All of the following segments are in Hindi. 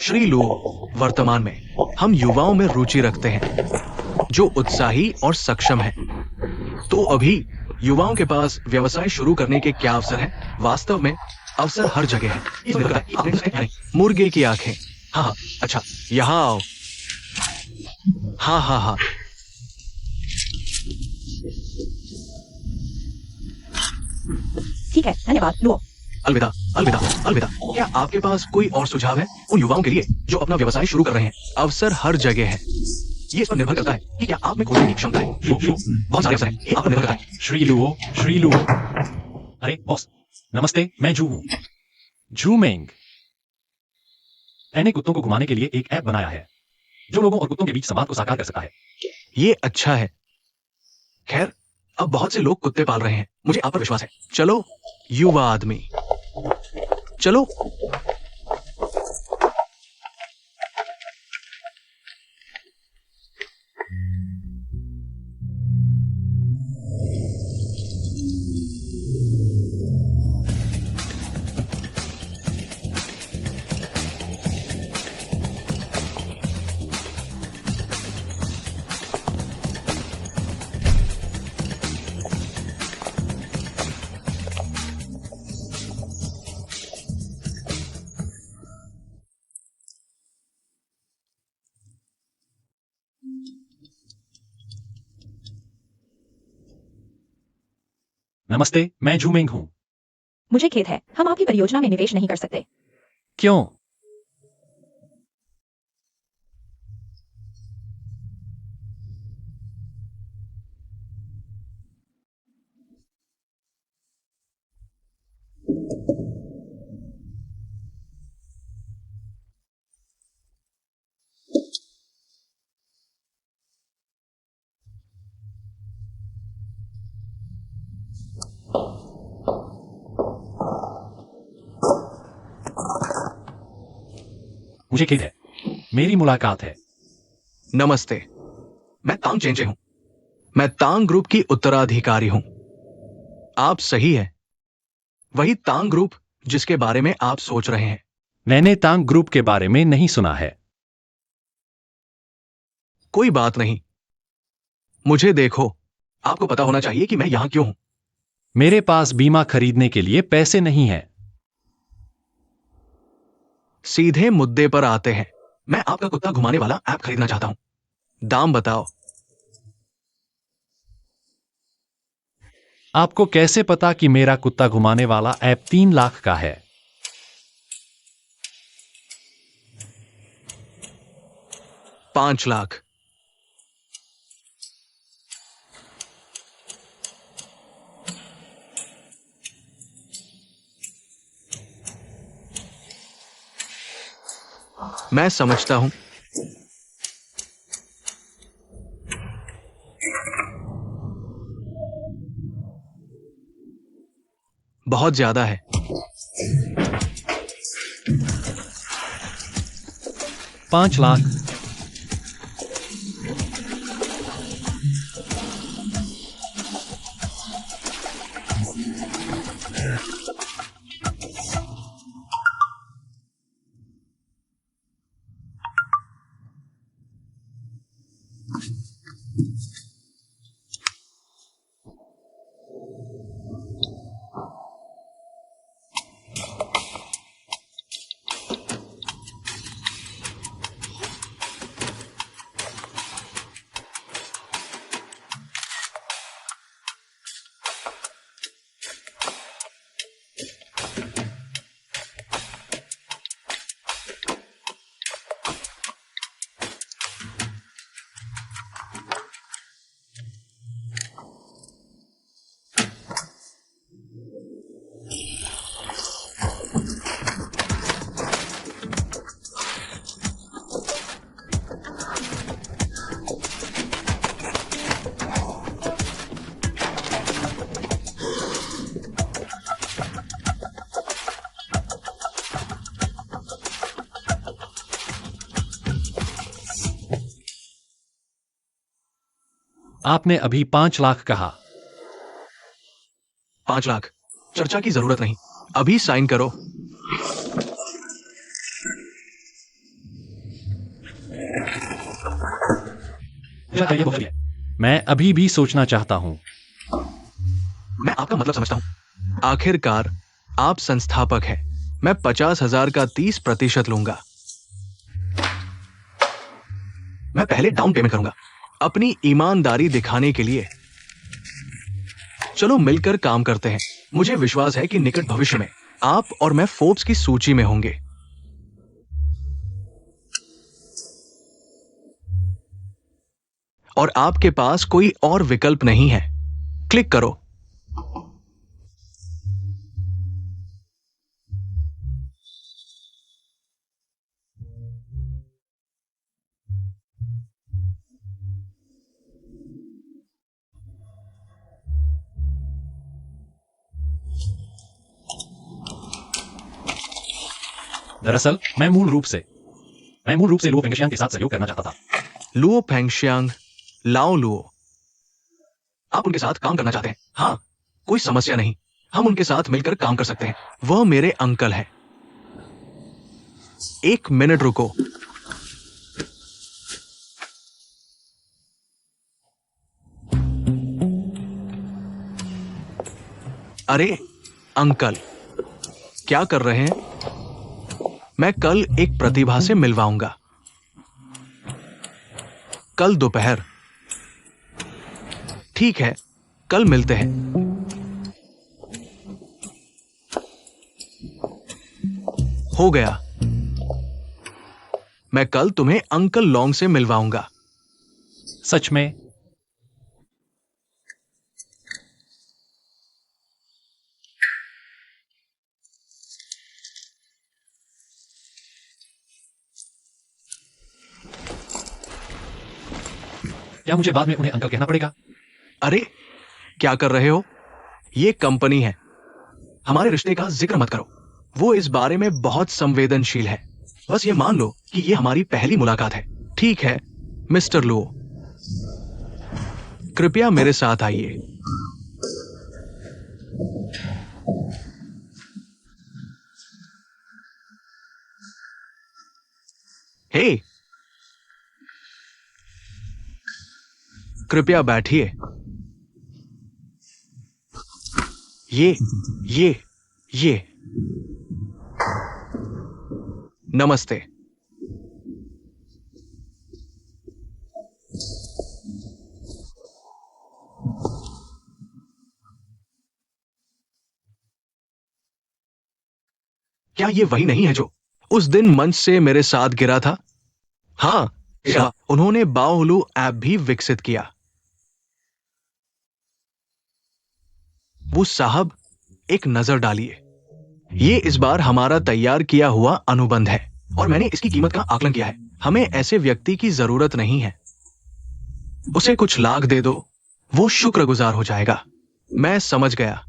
श्री लू, वर्तमान में हम युवाओं में रुचि रखते हैं जो उत्साही और सक्षम हैं। तो अभी युवाओं के पास व्यवसाय शुरू करने के क्या अवसर हैं? वास्तव में अवसर हर जगह है। मुर्गे की आंखें। हाँ, अच्छा, यहाँ आओ। हाँ हाँ हाँ। ठीक है, धन्यवाद लुओ। अलविदा अलविदा अलविदा। क्या आपके पास कोई और सुझाव है उन युवाओं के लिए जो अपना व्यवसाय शुरू कर रहे हैं? अवसर हर जगह है। ये इस पर निर्भर करता है कि क्या आप में खोजने की क्षमता है। बहुत सारे अवसर हैं, ये आप पर निर्भर करता है। श्री लुओ। अरे बॉस, नमस्ते, मैं जू हूं। जू मेंग। मैंने कुत्तों को घुमाने के लिए एक ऐप बनाया है जो लोगों और कुत्तों के बीच संवाद को साकार कर सकता है। ये अच्छा है। खैर, अब बहुत से लोग कुत्ते पाल रहे हैं, मुझे आप पर विश्वास है। चलो युवा आदमी, चलो। नमस्ते, मैं जू मेंग हूं। मुझे खेद है, हम आपकी परियोजना में निवेश नहीं कर सकते। क्यों? मुझे खेद है, मेरी मुलाकात है। नमस्ते, मैं तांग चेंचे हूं। मैं तांग ग्रुप की उत्तराधिकारी हूं। आप सही है, वही तांग ग्रुप जिसके बारे में आप सोच रहे हैं। मैंने तांग ग्रुप के बारे में नहीं सुना है। कोई बात नहीं, मुझे देखो, आपको पता होना चाहिए कि मैं यहां क्यों हूं। मेरे पास बीमा खरीदने के लिए पैसे नहीं हैं। सीधे मुद्दे पर आते हैं। मैं आपका कुत्ता घुमाने वाला ऐप खरीदना चाहता हूं। दाम बताओ। आपको कैसे पता कि मेरा कुत्ता घुमाने वाला ऐप 3 लाख का है? 5 लाख। मैं समझता हूं। बहुत ज्यादा है। 5 लाख। आपने अभी 5 लाख कहा। 5 लाख। चर्चा की जरूरत नहीं, अभी साइन करो। मुझे लगता है ये बहुत है। मैं अभी भी सोचना चाहता हूं। मैं आपका मतलब समझता हूं। आखिरकार आप संस्थापक हैं। मैं 50,000 का 30% लूंगा। मैं पहले डाउन पेमेंट करूंगा अपनी ईमानदारी दिखाने के लिए। चलो मिलकर काम करते हैं। मुझे विश्वास है कि निकट भविष्य में आप और मैं फोर्ब्स की सूची में होंगे। और आपके पास कोई और विकल्प नहीं है। क्लिक करो। दरअसल मैं मूल रूप से लुओ फेंगशियांग के साथ सहयोग करना चाहता था। लुओ फेंगशियांग, लाओ लुओ, आप उनके साथ काम करना चाहते हैं? हाँ, कोई समस्या नहीं। हम उनके साथ मिलकर काम कर सकते हैं। वह मेरे अंकल हैं। 1 मिनट रुको। अरे अंकल, क्या कर रहे हैं? मैं कल एक प्रतिभा से मिलवाऊंगा। कल दोपहर। ठीक है, कल मिलते हैं। हो गया। मैं कल तुम्हें अंकल लॉन्ग से मिलवाऊंगा। सच में? क्या मुझे बाद में उन्हें अंकल कहना पड़ेगा? अरे क्या कर रहे हो? ये कंपनी है। हमारे रिश्ते का जिक्र मत करो। वो इस बारे में बहुत संवेदनशील है। बस ये मान लो कि ये हमारी पहली मुलाकात है। ठीक है मिस्टर लो, कृपया मेरे साथ आइए। हे, कृपया बैठिए। ये नमस्ते। क्या ये वही नहीं है जो उस दिन मंच से मेरे साथ गिरा था? हाँ, उन्होंने बाओहुलु ऐप भी विकसित किया। वो साहब, एक नजर डालिए। ये इस बार हमारा तैयार किया हुआ अनुबंध है और मैंने इसकी कीमत का आकलन किया है। हमें ऐसे व्यक्ति की जरूरत नहीं है। उसे कुछ लाख दे दो, वो शुक्रगुजार हो जाएगा। मैं समझ गया।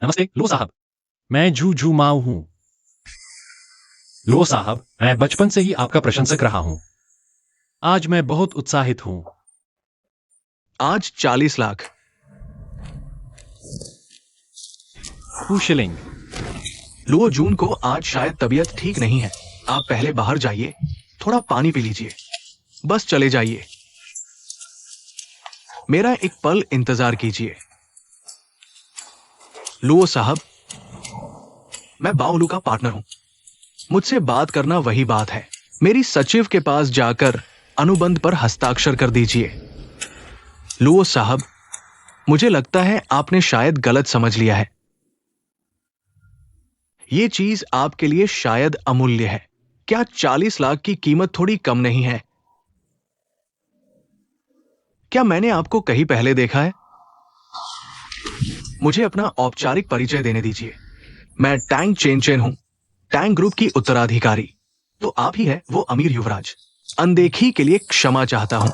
नमस्ते लो साहब, मैं जू माओ हूं। लो साहब, मैं बचपन से ही आपका प्रशंसक रहा हूं। आज मैं बहुत उत्साहित हूं। आज 40 लाख। शिलिंग। लुओ जून को आज शायद तबीयत ठीक नहीं है। आप पहले बाहर जाइए, थोड़ा पानी पी लीजिए। बस चले जाइए। मेरा एक पल इंतजार कीजिए। लुओ साहब, मैं बाओलू का पार्टनर हूं। मुझसे बात करना वही बात है। मेरी सचिव के पास जाकर अनुबंध पर हस्ताक्षर कर दीजिए। लुओ साहब, मुझे लगता है आपने शायद गलत समझ लिया है। ये चीज आपके लिए शायद अमूल्य है। क्या 40 लाख की कीमत थोड़ी कम नहीं है? क्या मैंने आपको कहीं पहले देखा है? मुझे अपना औपचारिक परिचय देने दीजिए। मैं टैंग चेनचेन हूं, टैंग ग्रुप की उत्तराधिकारी। तो आप ही है वो अमीर युवराज। अनदेखी के लिए क्षमा चाहता हूं।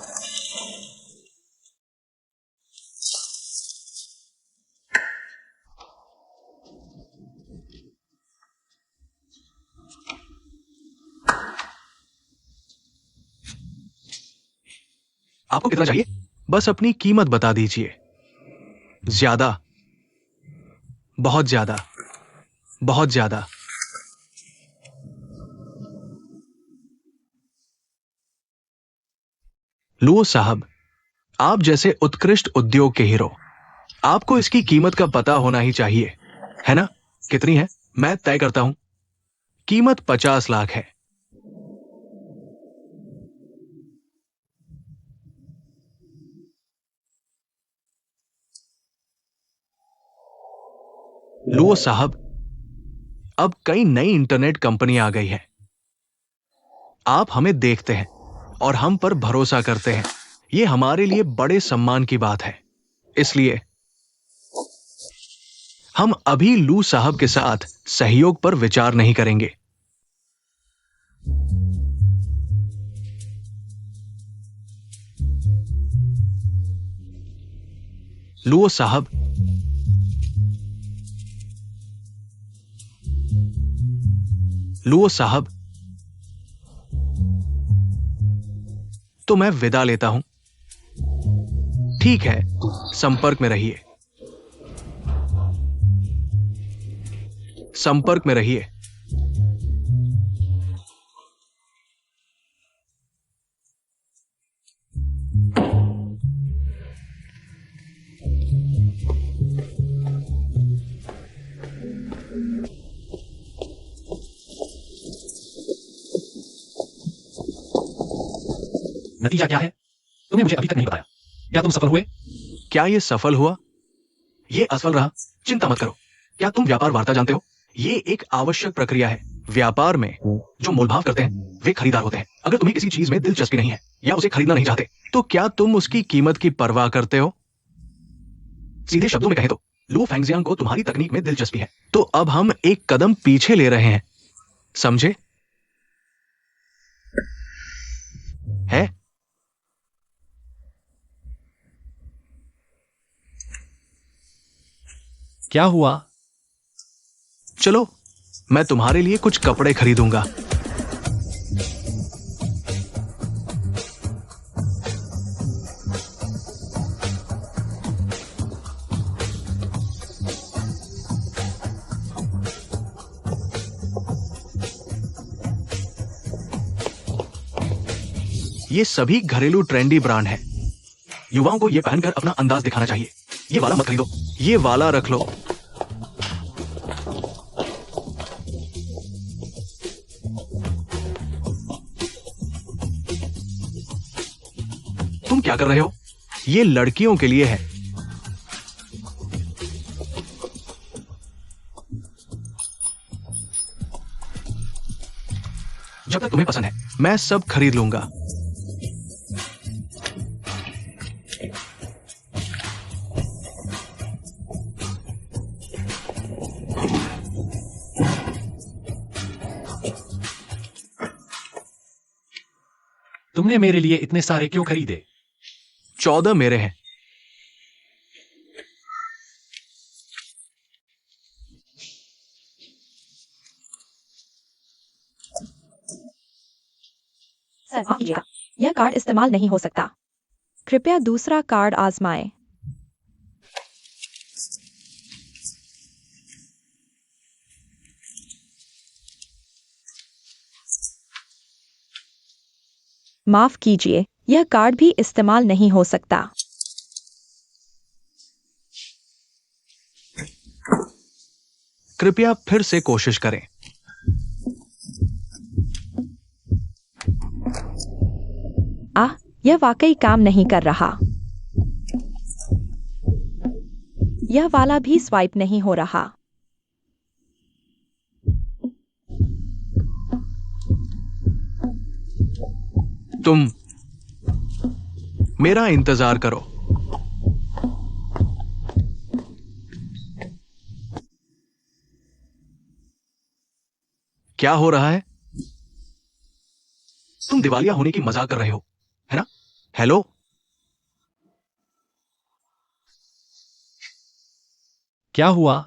आपको कितना चाहिए? बस अपनी कीमत बता दीजिए। ज्यादा? बहुत ज्यादा, बहुत ज्यादा। लुओ साहब, आप जैसे उत्कृष्ट उद्योग के हीरो, आपको इसकी कीमत का पता होना ही चाहिए, है ना? कितनी है? मैं तय करता हूं। कीमत 50 लाख है। लुओ साहब, अब कई नई इंटरनेट कंपनी आ गई है। आप हमें देखते हैं और हम पर भरोसा करते हैं। ये हमारे लिए बड़े सम्मान की बात है। इसलिए हम अभी लू साहब के साथ सहयोग पर विचार नहीं करेंगे। लुओ साहब, लुओ साहब, तो मैं विदा लेता हूं। ठीक है, संपर्क में रहिए, संपर्क में रहिए। नतीजा क्या है? तुमने मुझे अभी तक नहीं बताया। क्या तुम सफल हुए? क्या यह सफल हुआ? यह असफल रहा? चिंता मत करो। क्या तुम व्यापार वार्ता जानते हो? यह एक आवश्यक प्रक्रिया है। व्यापार में जो मोलभाव करते हैं वे खरीदार होते हैं। अगर तुम्हें किसी चीज में दिलचस्पी नहीं है या उसे खरीदना नहीं चाहते, तो क्या तुम उसकी कीमत की परवाह करते हो? सीधे शब्दों में कहें तो लू फेंगजियांग को तुम्हारी तकनीक में दिलचस्पी है, तो अब हम एक कदम पीछे ले रहे हैं, समझे? है? क्या हुआ? चलो, मैं तुम्हारे लिए कुछ कपड़े खरीदूंगा। ये सभी घरेलू ट्रेंडी ब्रांड हैं। युवाओं को ये पहनकर अपना अंदाज दिखाना चाहिए। ये वाला मत खरीदो, ये वाला रख लो। तुम क्या कर रहे हो? ये लड़कियों के लिए है। जब तक तुम्हें पसंद है, मैं सब खरीद लूंगा। तुमने मेरे लिए इतने सारे क्यों खरीदे? 14 मेरे हैं। सर माफ कीजिएगा, यह कार्ड इस्तेमाल नहीं हो सकता। कृपया दूसरा कार्ड आजमाएं। माफ कीजिए, यह कार्ड भी इस्तेमाल नहीं हो सकता। कृपया फिर से कोशिश करें। यह वाकई काम नहीं कर रहा। यह वाला भी स्वाइप नहीं हो रहा। तुम मेरा इंतजार करो। क्या हो रहा है? तुम दिवालिया होने की मजाक कर रहे हो, है ना? हेलो? क्या हुआ?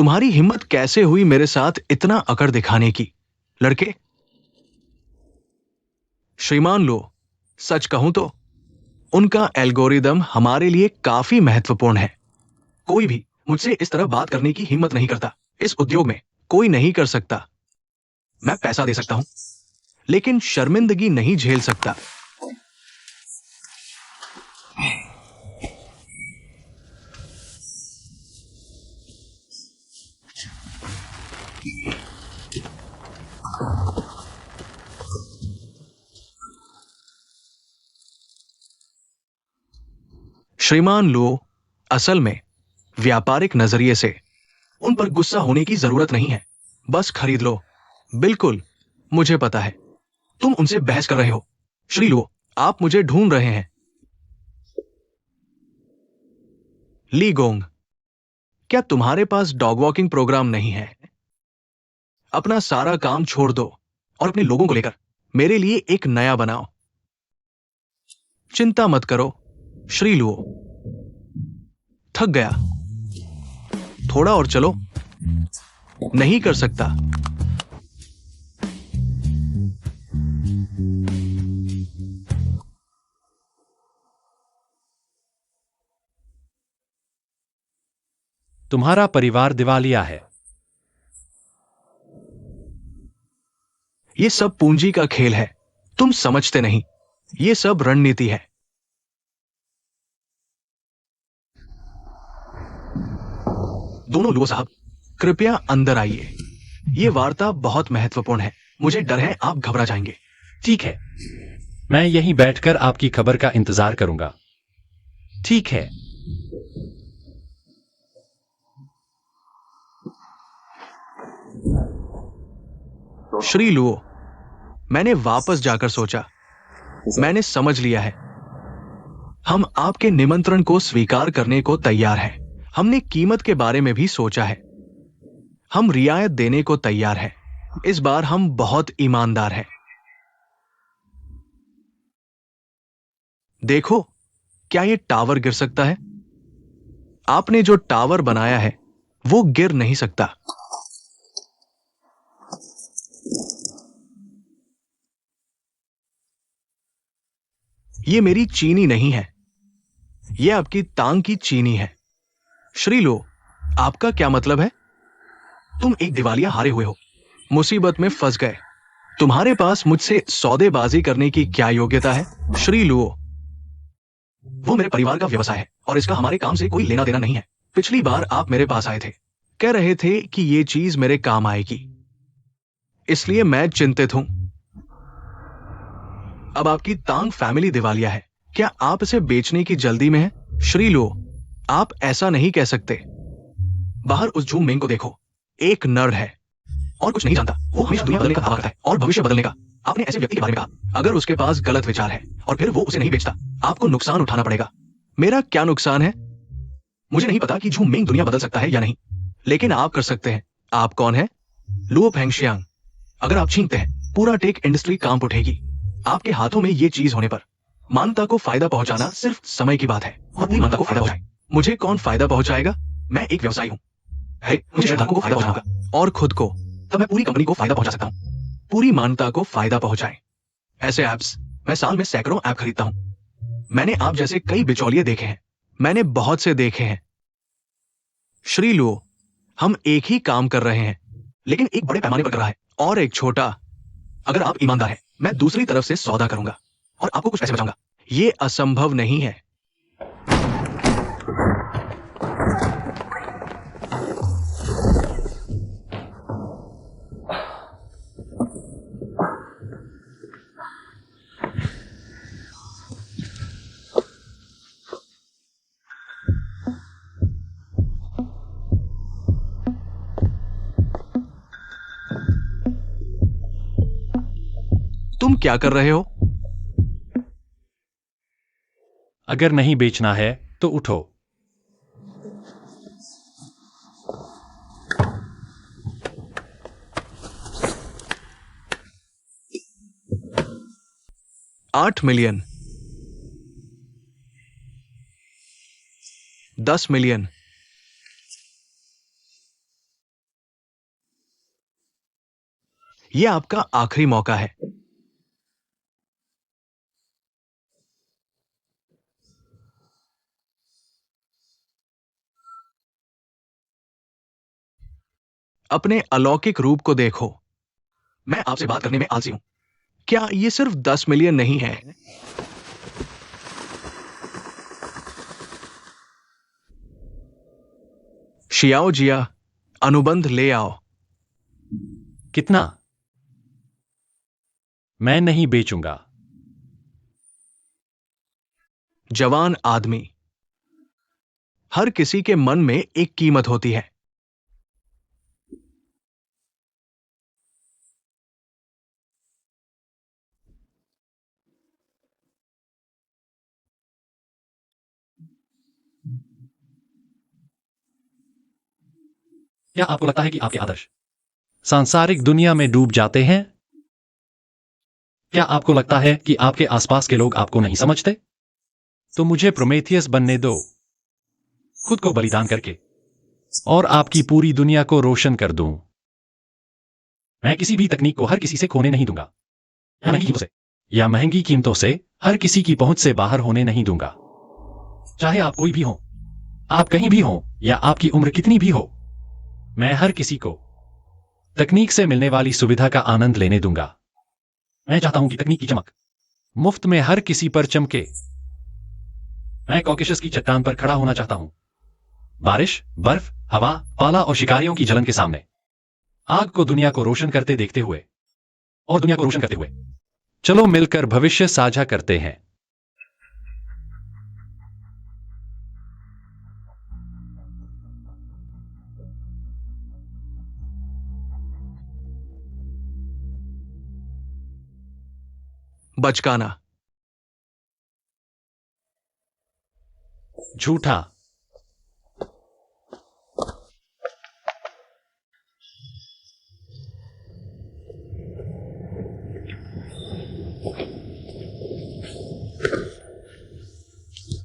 तुम्हारी हिम्मत कैसे हुई मेरे साथ इतना अकड़ दिखाने की, लड़के? श्रीमान लो, सच कहूं तो उनका एल्गोरिदम हमारे लिए काफी महत्वपूर्ण है। कोई भी मुझसे इस तरह बात करने की हिम्मत नहीं करता। इस उद्योग में कोई नहीं कर सकता। मैं पैसा दे सकता हूं, लेकिन शर्मिंदगी नहीं झेल सकता। श्रीमान लो, असल में व्यापारिक नजरिए से उन पर गुस्सा होने की जरूरत नहीं है। बस खरीद लो। बिल्कुल, मुझे पता है तुम उनसे बहस कर रहे हो। श्री लो, आप मुझे ढूंढ रहे हैं। ली गोंग, क्या तुम्हारे पास डॉग वॉकिंग प्रोग्राम नहीं है? अपना सारा काम छोड़ दो और अपने लोगों को लेकर मेरे लिए एक नया बनाओ। चिंता मत करो श्री लुओ। थक गया? थोड़ा और चलो। नहीं कर सकता। तुम्हारा परिवार दिवालिया है। ये सब पूंजी का खेल है। तुम समझते नहीं। ये सब रणनीति है। दोनों लुओ साहब, कृपया अंदर आइए। ये वार्ता बहुत महत्वपूर्ण है। मुझे डर है आप घबरा जाएंगे। ठीक है, मैं यहीं बैठकर आपकी खबर का इंतजार करूंगा। ठीक है। श्री लुओ, मैंने वापस जाकर सोचा। मैंने समझ लिया है। हम आपके निमंत्रण को स्वीकार करने को तैयार हैं। हमने कीमत के बारे में भी सोचा है। हम रियायत देने को तैयार हैं। इस बार हम बहुत ईमानदार हैं। देखो, क्या यह टावर गिर सकता है? आपने जो टावर बनाया है वो गिर नहीं सकता। ये मेरी चीनी नहीं है, यह आपकी टांग की चीनी है। श्री लो, आपका क्या मतलब है? तुम एक दिवालिया हारे हुए हो, मुसीबत में फंस गए। तुम्हारे पास मुझसे सौदेबाजी करने की क्या योग्यता है? श्री लुओ, वो मेरे परिवार का व्यवसाय है और इसका हमारे काम से कोई लेना देना नहीं है। पिछली बार आप मेरे पास आए थे, कह रहे थे कि ये चीज मेरे काम आएगी, इसलिए मैं चिंतित हूं। अब आपकी तांग फैमिली दिवालिया है। क्या आप इसे बेचने की जल्दी में हैं? श्री लो, आप ऐसा नहीं कह सकते। बाहर उस झूम मेंग को देखो, एक नर है और कुछ नहीं जानता। वो हमेशा दुनिया बदलने का दावा करता है और भविष्य बदलने का। आपने ऐसे व्यक्ति के बारे में कहा, अगर उसके पास गलत विचार है और फिर वो उसे नहीं बेचता, आपको नुकसान उठाना पड़ेगा। मेरा क्या नुकसान है? मुझे नहीं पता कि झूम मेंग दुनिया बदल सकता है या नहीं, लेकिन आप कर सकते हैं। आप कौन है? लुओ फेंगशियांग। अगर आप छीनते हैं, पूरा टेक इंडस्ट्री कांप उठेगी। आपके हाथों में ये चीज होने पर मानवता को फायदा पहुंचाना सिर्फ समय की बात है और पूरी मानवता को फायदा पहुंचाए। मुझे कौन फायदा पहुंचाएगा? मैं एक व्यवसायी हूं। मुझे शेयरधारकों को फायदा पहुंचाना और खुद को, तब मैं पूरी कंपनी को फायदा पहुंचा सकता हूं। पूरी मानवता को फायदा पहुंचाए। ऐसे ऐप्स, मैं साल में सैकड़ों ऐप खरीदता हूं। मैंने आप जैसे कई बिचौलिए देखे हैं। मैंने बहुत से देखे हैं। श्री लुओ, हम एक ही काम कर रहे हैं, लेकिन एक बड़े पैमाने पर कर रहा है और एक छोटा। अगर आप ईमानदार हैं, मैं दूसरी तरफ से सौदा करूंगा और आपको कुछ पैसे बचाऊंगा। ये असंभव नहीं है। तुम क्या कर रहे हो? अगर नहीं बेचना है तो उठो। $8 मिलियन, 10 मिलियन, ये आपका आखिरी मौका है। अपने अलौकिक रूप को देखो। मैं आपसे बात करने में आलसी हूं। क्या ये सिर्फ 10 मिलियन नहीं है? शियाओ जिया, अनुबंध ले आओ। कितना? मैं नहीं बेचूंगा। जवान आदमी, हर किसी के मन में एक कीमत होती है। क्या आपको लगता है कि आपके आदर्श सांसारिक दुनिया में डूब जाते हैं? क्या आपको लगता है कि आपके आसपास के लोग आपको नहीं समझते? तो मुझे प्रोमेथियस बनने दो, खुद को बलिदान करके, और आपकी पूरी दुनिया को रोशन कर दूं। मैं किसी भी तकनीक को हर किसी से खोने नहीं दूंगा, या महंगी कीमतों से हर किसी की पहुंच से बाहर होने नहीं दूंगा। चाहे आप कोई भी हो, आप कहीं भी हो, या आपकी उम्र कितनी भी हो, मैं हर किसी को तकनीक से मिलने वाली सुविधा का आनंद लेने दूंगा। मैं चाहता हूं कि तकनीक की चमक मुफ्त में हर किसी पर चमके। मैं कॉकेशस की चट्टान पर खड़ा होना चाहता हूं, बारिश, बर्फ, हवा, पाला और शिकारियों की जलन के सामने, आग को दुनिया को रोशन करते देखते हुए, और दुनिया को रोशन करते हुए। चलो मिलकर भविष्य साझा करते हैं। बचकाना, झूठा,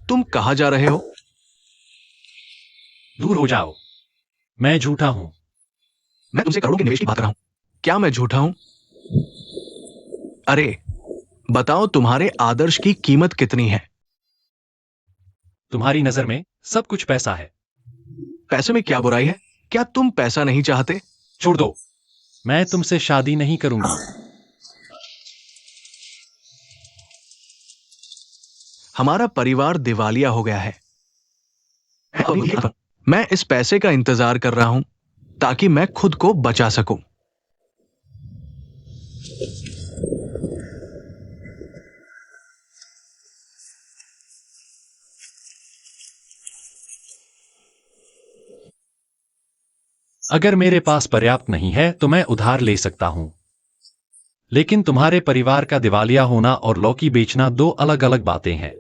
तुम कहां जा रहे हो? दूर हो जाओ। मैं झूठा हूं। मैं तुमसे करोड़ों के निवेश की बात कर रहा हूं। क्या मैं झूठा हूं? अरे बताओ, तुम्हारे आदर्श की कीमत कितनी है? तुम्हारी नजर में सब कुछ पैसा है। पैसे में क्या बुराई है? क्या तुम पैसा नहीं चाहते? छोड़ दो, मैं तुमसे शादी नहीं करूंगी। हमारा परिवार दिवालिया हो गया है। मैं इस पैसे का इंतजार कर रहा हूं ताकि मैं खुद को बचा सकूं। अगर मेरे पास पर्याप्त नहीं है तो मैं उधार ले सकता हूं, लेकिन तुम्हारे परिवार का दिवालिया होना और लौकी बेचना दो अलग अलग बातें हैं।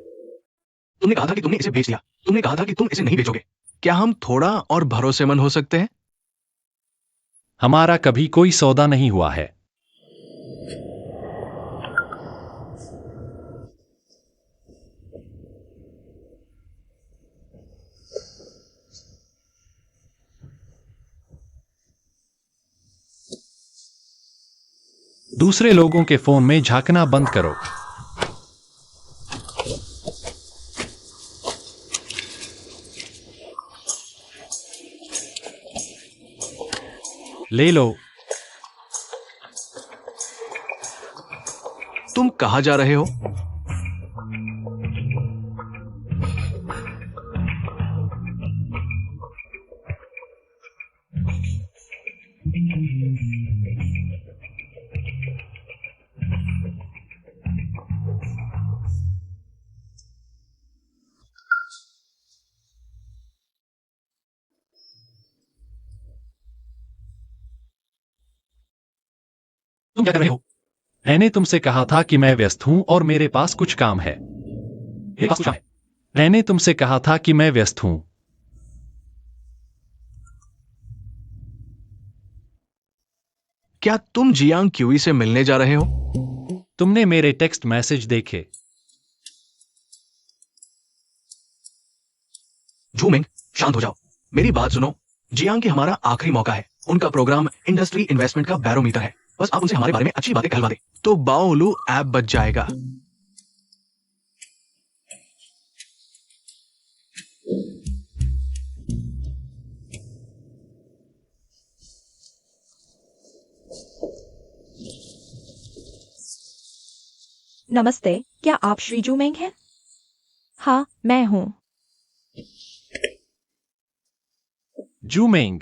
तुमने कहा था कि तुमने इसे बेच दिया। तुमने कहा था कि तुम इसे नहीं बेचोगे। क्या हम थोड़ा और भरोसेमंद हो सकते हैं? हमारा कभी कोई सौदा नहीं हुआ है। दूसरे लोगों के फोन में झांकना बंद करो। ले लो। तुम कहां जा रहे हो? तुम क्या कर रहे हो? मैंने तुमसे कहा था कि मैं व्यस्त हूं और मेरे पास कुछ काम है। मेरे पास कुछ काम है। मैंने तुमसे कहा था कि मैं व्यस्त हूं। क्या तुम जियांग क्यूई से मिलने जा रहे हो? तुमने मेरे टेक्स्ट मैसेज देखे? झूमिंग, शांत हो जाओ। मेरी बात सुनो। जियांग की हमारा आखिरी मौका है। उनका प्रोग्राम इंडस्ट्री इन्वेस्टमेंट का बैरोमीटर है। बस आप उनसे हमारे बारे में अच्छी बातें कहलवा दें तो बाओलू ऐप बच जाएगा। नमस्ते, क्या आप श्री जूमेंग हैं? हाँ, मैं हूँ। जूमेंग।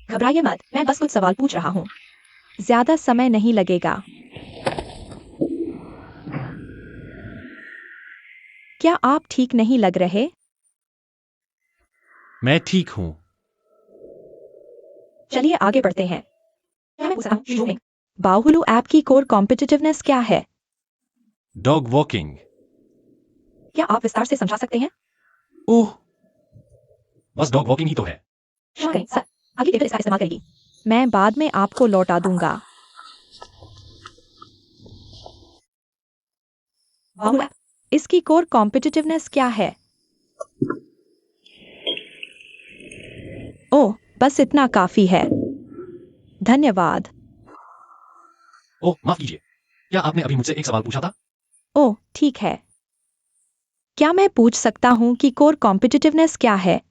घबराइए मत, मैं बस कुछ सवाल पूछ रहा हूँ। ज्यादा समय नहीं लगेगा। क्या आप ठीक नहीं लग रहे? मैं ठीक हूं। चलिए आगे बढ़ते हैं। क्या मैं पूछ सकता हूँ, श्री जूमेंग, बाहुलू ऐप की कोर कॉम्पिटिटिवनेस क्या है? Dog walking. क्या आप विस्तार से समझा सकते हैं? ओह, बस डॉग वॉकिंग ही तो है। क्षमा करें, सर, अगली टेबल इसका इस्तेमाल करेगी। मैं बाद में आपको लौटा दूंगा। बाहुलू ऐप, इसकी कोर कॉम्पिटिटिवनेस क्या है? ओह, बस इतना काफी है। धन्यवाद। ओह, माफ कीजिए, क्या आपने अभी मुझसे एक सवाल पूछा था? ओह, ठीक है। क्या मैं पूछ सकता हूँ कि कोर कॉम्पिटिटिवनेस क्या है?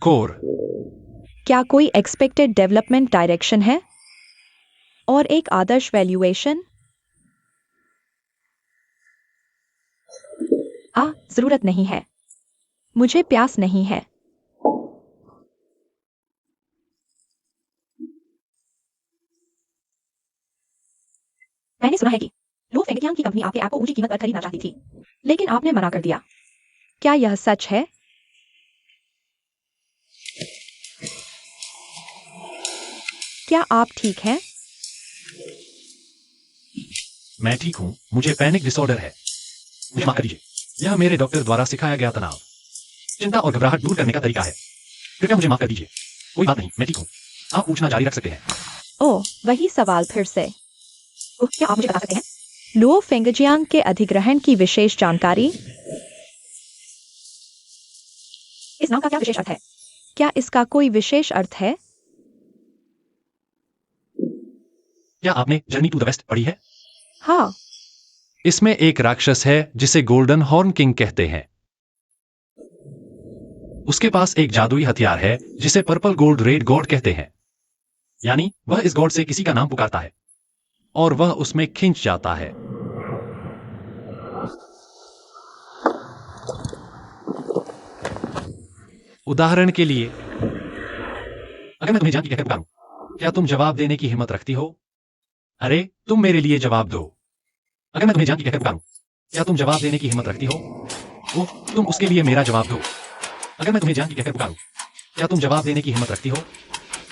कोर। क्या कोई एक्सपेक्टेड डेवलपमेंट डायरेक्शन है? और एक आदर्श वैल्यूएशन? जरूरत नहीं है। मुझे प्यास नहीं है। मैंने सुना है कि लो फेंगटियांग की कंपनी आपके ऐप को ऊंची कीमत पर खरीदना चाहती थी, लेकिन आपने मना कर दिया। क्या यह सच है? क्या आप ठीक हैं? मैं ठीक हूं, मुझे पैनिक डिसऑर्डर है। मुझे माफ कर दीजिए, यह मेरे डॉक्टर द्वारा सिखाया गया तनाव, चिंता और घबराहट दूर करने का तरीका है। कृपया मुझे माफ कर दीजिए। कोई बात नहीं, मैं ठीक हूं। आप पूछना जारी रख सकते हैं। ओह, वही सवाल फिर से। क्या आप मुझे बता सकते हैं लुओ फेंगजियांग के अधिग्रहण की विशेष जानकारी? इस नाम का क्या विशेष अर्थ है? क्या इसका कोई विशेष अर्थ है? क्या आपने जर्नी टू द वेस्ट पढ़ी है? हाँ। इसमें एक राक्षस है जिसे गोल्डन हॉर्न किंग कहते हैं। उसके पास एक जादुई हथियार है जिसे पर्पल गोल्ड रेड गॉड कहते हैं। यानी वह इस गॉड से किसी का नाम पुकारता है और वह उसमें खिंच जाता है। उदाहरण के लिए, अगर मैं तुम्हें जान की कहकर पुकारूं, क्या तुम जवाब देने की हिम्मत रखती हो? अरे, तुम मेरे लिए जवाब दो। अगर मैं तुम्हें जान की कहकर पुकारूं, क्या तुम जवाब देने की हिम्मत रखती हो? ओह, तुम उसके लिए मेरा जवाब दो। अगर मैं तुम्हें जान की कहकर पुकारूं, क्या तुम जवाब देने की हिम्मत रखती हो?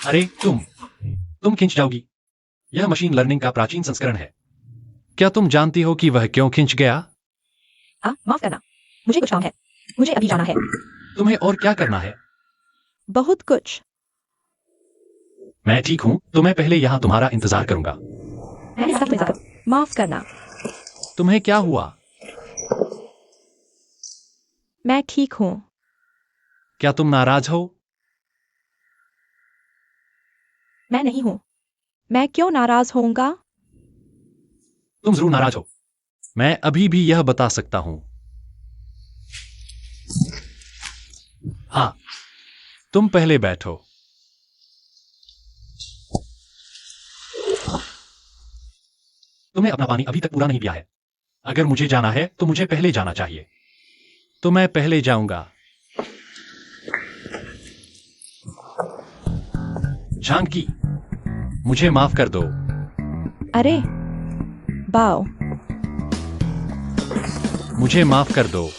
अरे, तुम खिंच जाओगी। यह मशीन लर्निंग का प्राचीन संस्करण है। क्या तुम जानती हो कि वह क्यों खिंच गया? माफ करना, मुझे कुछ काम है। मुझे अभी जाना है। तुम्हें और क्या करना है? बहुत कुछ। मैं ठीक हूं, तो मैं पहले यहां तुम्हारा इंतजार करूंगा। मैंने सब मजाक। माफ करना। तुम्हें क्या हुआ? मैं ठीक हूँ। क्या तुम नाराज हो? मैं नहीं हूँ। मैं क्यों नाराज होऊंगा? तुम जरूर नाराज हो। मैं अभी भी यह बता सकता हूं। हाँ, तुम पहले बैठो। तुमने अपना पानी अभी तक पूरा नहीं पिया है। अगर मुझे जाना है तो मुझे पहले जाना चाहिए। तो मैं पहले जाऊंगा। झांकी, मुझे माफ कर दो। अरे, बाओ। मुझे माफ कर दो।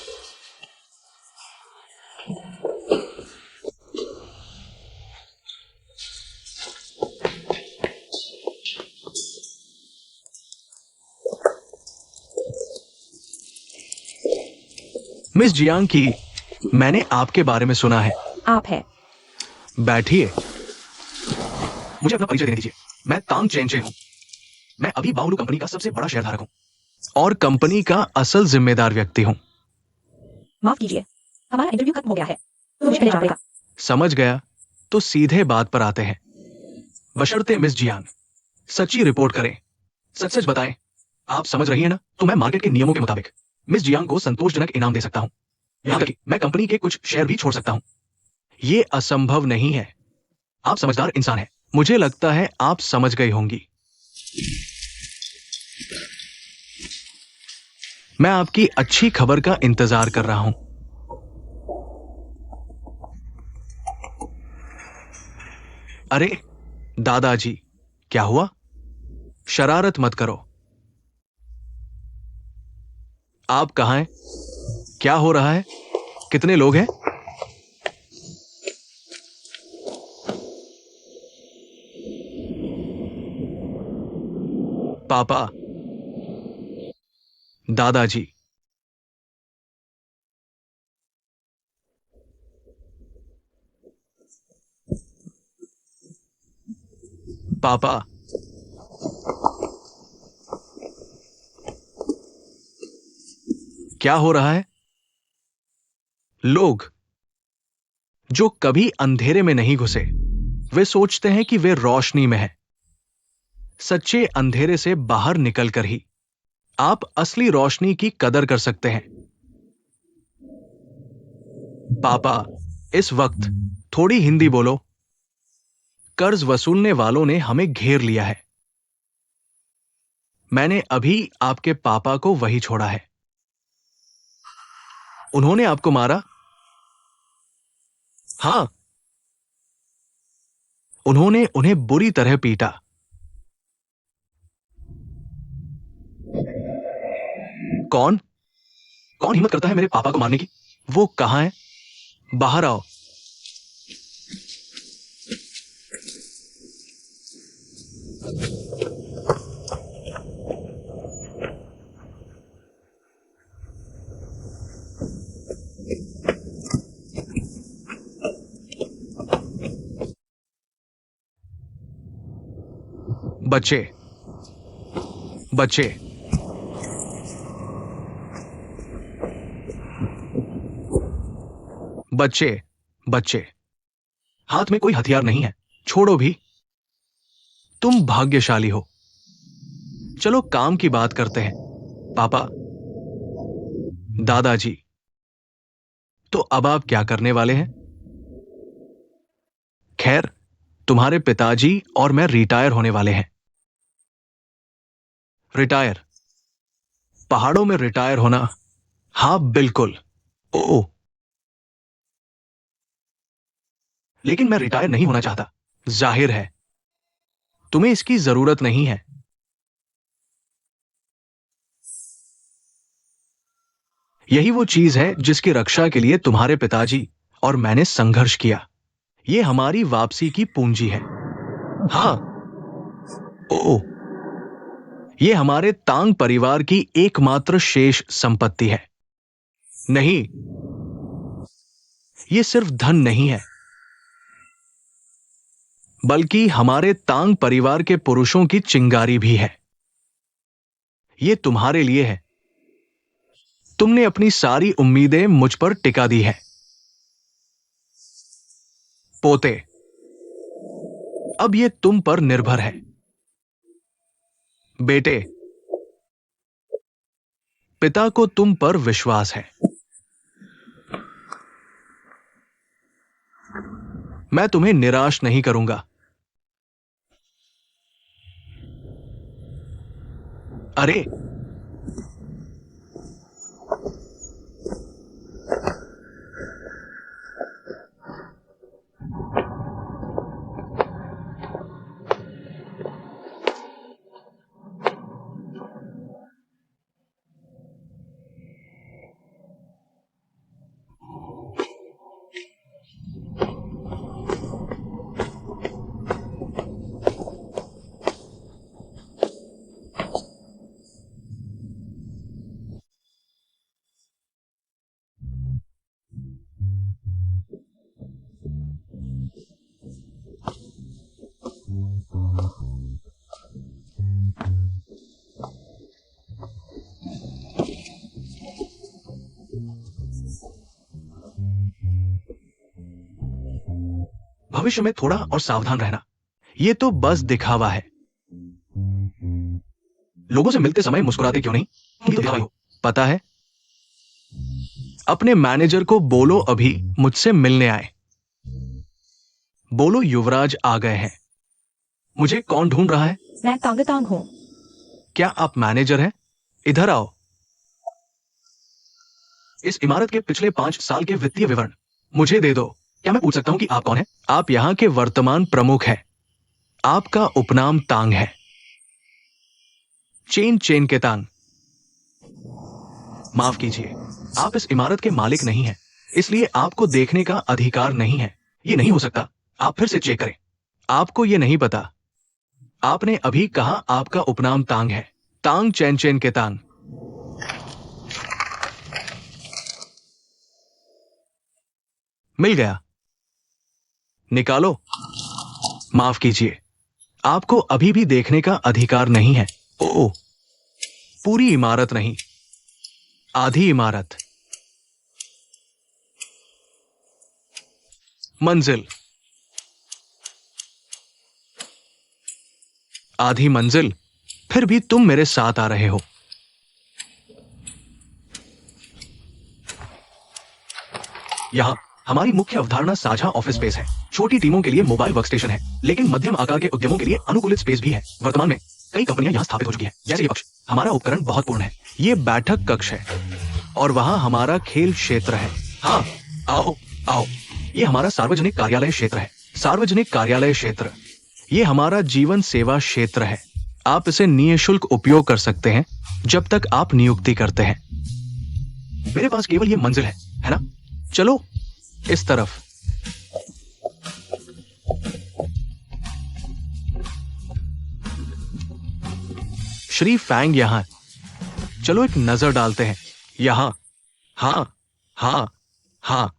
मिस जियांग की, मैंने आपके बारे में सुना है। आप है। बैठिए। मुझे अपना परिचय देने दीजिए। मैं तांग चेनचे हूँ। मैं अभी बाओलू कंपनी का सबसे बड़ा शेयरधारक हूँ और कंपनी का असल जिम्मेदार व्यक्ति हूँ। माफ कीजिए, हमारा इंटरव्यू खत्म हो गया है, तो मुझे पहले जाना पड़ेगा। समझ गया। तो सीधे बात पर आते हैं। बशर्ते मिस जियान सच्ची रिपोर्ट करें, सच सच बताएं। आप समझ रही हैं ना? तो मैं मार्केट के नियमों के मुताबिक मिस जियांग को संतोषजनक इनाम दे सकता हूं। यहां तक कि मैं कंपनी के कुछ शेयर भी छोड़ सकता हूं। ये असंभव नहीं है। आप समझदार इंसान हैं। मुझे लगता है आप समझ गई होंगी। मैं आपकी अच्छी खबर का इंतजार कर रहा हूं। अरे दादाजी, क्या हुआ? शरारत मत करो। आप कहां हैं? क्या हो रहा है? कितने लोग हैं? पापा, दादाजी, पापा, क्या हो रहा है? लोग जो कभी अंधेरे में नहीं घुसे, वे सोचते हैं कि वे रोशनी में हैं। सच्चे अंधेरे से बाहर निकलकर ही आप असली रोशनी की कदर कर सकते हैं। पापा, इस वक्त थोड़ी हिंदी बोलो। कर्ज वसूलने वालों ने हमें घेर लिया है। मैंने अभी आपके पापा को वही छोड़ा है। उन्होंने आपको मारा? हां, उन्होंने उन्हें बुरी तरह पीटा। कौन कौन हिम्मत करता है मेरे पापा को मारने की? वो कहां है? बाहर आओ। बच्चे, बच्चे, बच्चे, बच्चे, हाथ में कोई हथियार नहीं है। छोड़ो भी। तुम भाग्यशाली हो। चलो काम की बात करते हैं। पापा, दादाजी, तो अब आप क्या करने वाले हैं? खैर, तुम्हारे पिताजी और मैं रिटायर होने वाले हैं। रिटायर? पहाड़ों में रिटायर होना? हाँ, बिल्कुल। ओ, लेकिन मैं रिटायर नहीं होना चाहता। जाहिर है, तुम्हें इसकी जरूरत नहीं है। यही वो चीज है जिसकी रक्षा के लिए तुम्हारे पिताजी और मैंने संघर्ष किया। ये हमारी वापसी की पूंजी है। हाँ, ओ, ये हमारे तांग परिवार की एकमात्र शेष संपत्ति है। नहीं, ये सिर्फ धन नहीं है, बल्कि हमारे तांग परिवार के पुरुषों की चिंगारी भी है। ये तुम्हारे लिए है। तुमने अपनी सारी उम्मीदें मुझ पर टिका दी है। पोते, अब ये तुम पर निर्भर है। बेटे, पिता को तुम पर विश्वास है। मैं तुम्हें निराश नहीं करूंगा। अरे, भविष्य में थोड़ा और सावधान रहना। ये तो बस दिखावा है। लोगों से मिलते समय मुस्कुराते क्यों नहीं? ये तो दिखावा ही हो। पता है, अपने मैनेजर को बोलो अभी मुझसे मिलने आए। बोलो युवराज आ गए हैं। मुझे कौन ढूंढ रहा है? मैं तांगतांग हूँ। क्या आप मैनेजर हैं? इधर आओ। इस इमारत के पिछले 5 साल के वित्तीय विवरण मुझे दे दो। क्या मैं पूछ सकता हूं कि आप कौन हैं? आप यहाँ के वर्तमान प्रमुख हैं। आपका उपनाम तांग है। चेन चेन के तांग। माफ कीजिए, आप इस इमारत के मालिक नहीं हैं, इसलिए आपको देखने का अधिकार नहीं है। ये नहीं हो सकता। आप फिर से चेक करें। आपको ये नहीं पता। आपने अभी कहा आपका उपनाम तांग है। तांग चैन चैन के तांग। मिल गया। निकालो। माफ कीजिए, आपको अभी भी देखने का अधिकार नहीं है। ओह, पूरी इमारत नहीं, आधी इमारत। मंजिल। आधी मंजिल। फिर भी तुम मेरे साथ आ रहे हो। यहां हमारी मुख्य अवधारणा साझा ऑफिस स्पेस है। छोटी टीमों के लिए मोबाइल वर्कस्टेशन है, लेकिन मध्यम आकार के उद्यमों के लिए अनुकूलित स्पेस भी है। वर्तमान में कई कंपनियां यहां स्थापित हो चुकी हैं, जैसे ये कक्ष। हमारा उपकरण बहुत पूर्ण है। ये बैठक कक्ष है और वहां हमारा खेल क्षेत्र है। हाँ, आओ आओ। ये हमारा सार्वजनिक कार्यालय क्षेत्र है। सार्वजनिक कार्यालय क्षेत्र। ये हमारा जीवन सेवा क्षेत्र है। आप इसे निःशुल्क उपयोग कर सकते हैं जब तक आप नियुक्ति करते हैं। मेरे पास केवल ये मंजिल है ना? चलो इस तरफ। श्री फैंग यहां। चलो एक नजर डालते हैं यहां। हाँ हाँ हाँ।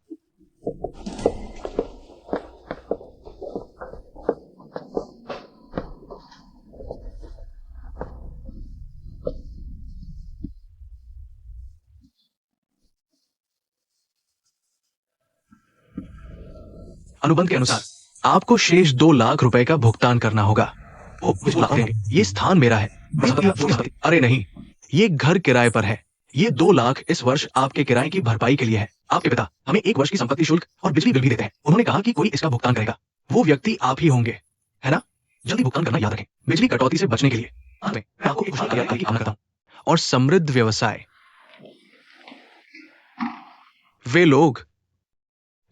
अनुबंध के अनुसार आपको शेष 2 लाख रुपए का भुगतान करना होगा। ये स्थान मेरा है। अरे नहीं, ये घर किराए पर है। ये 2 लाख इस वर्ष आपके किराए की भरपाई के लिए है। आपके पिता हमें 1 वर्ष की संपत्ति शुल्क और बिजली बिल भी देते हैं। उन्होंने कहा कि कोई इसका भुगतान करेगा। वो व्यक्ति आप ही होंगे, है ना? जल्दी भुगतान करना याद रखें, बिजली कटौती से बचने के लिए। मैं आपको एक कुशल कार्यकारी की कामना करता हूं। और समृद्ध व्यवसाय। वे लोग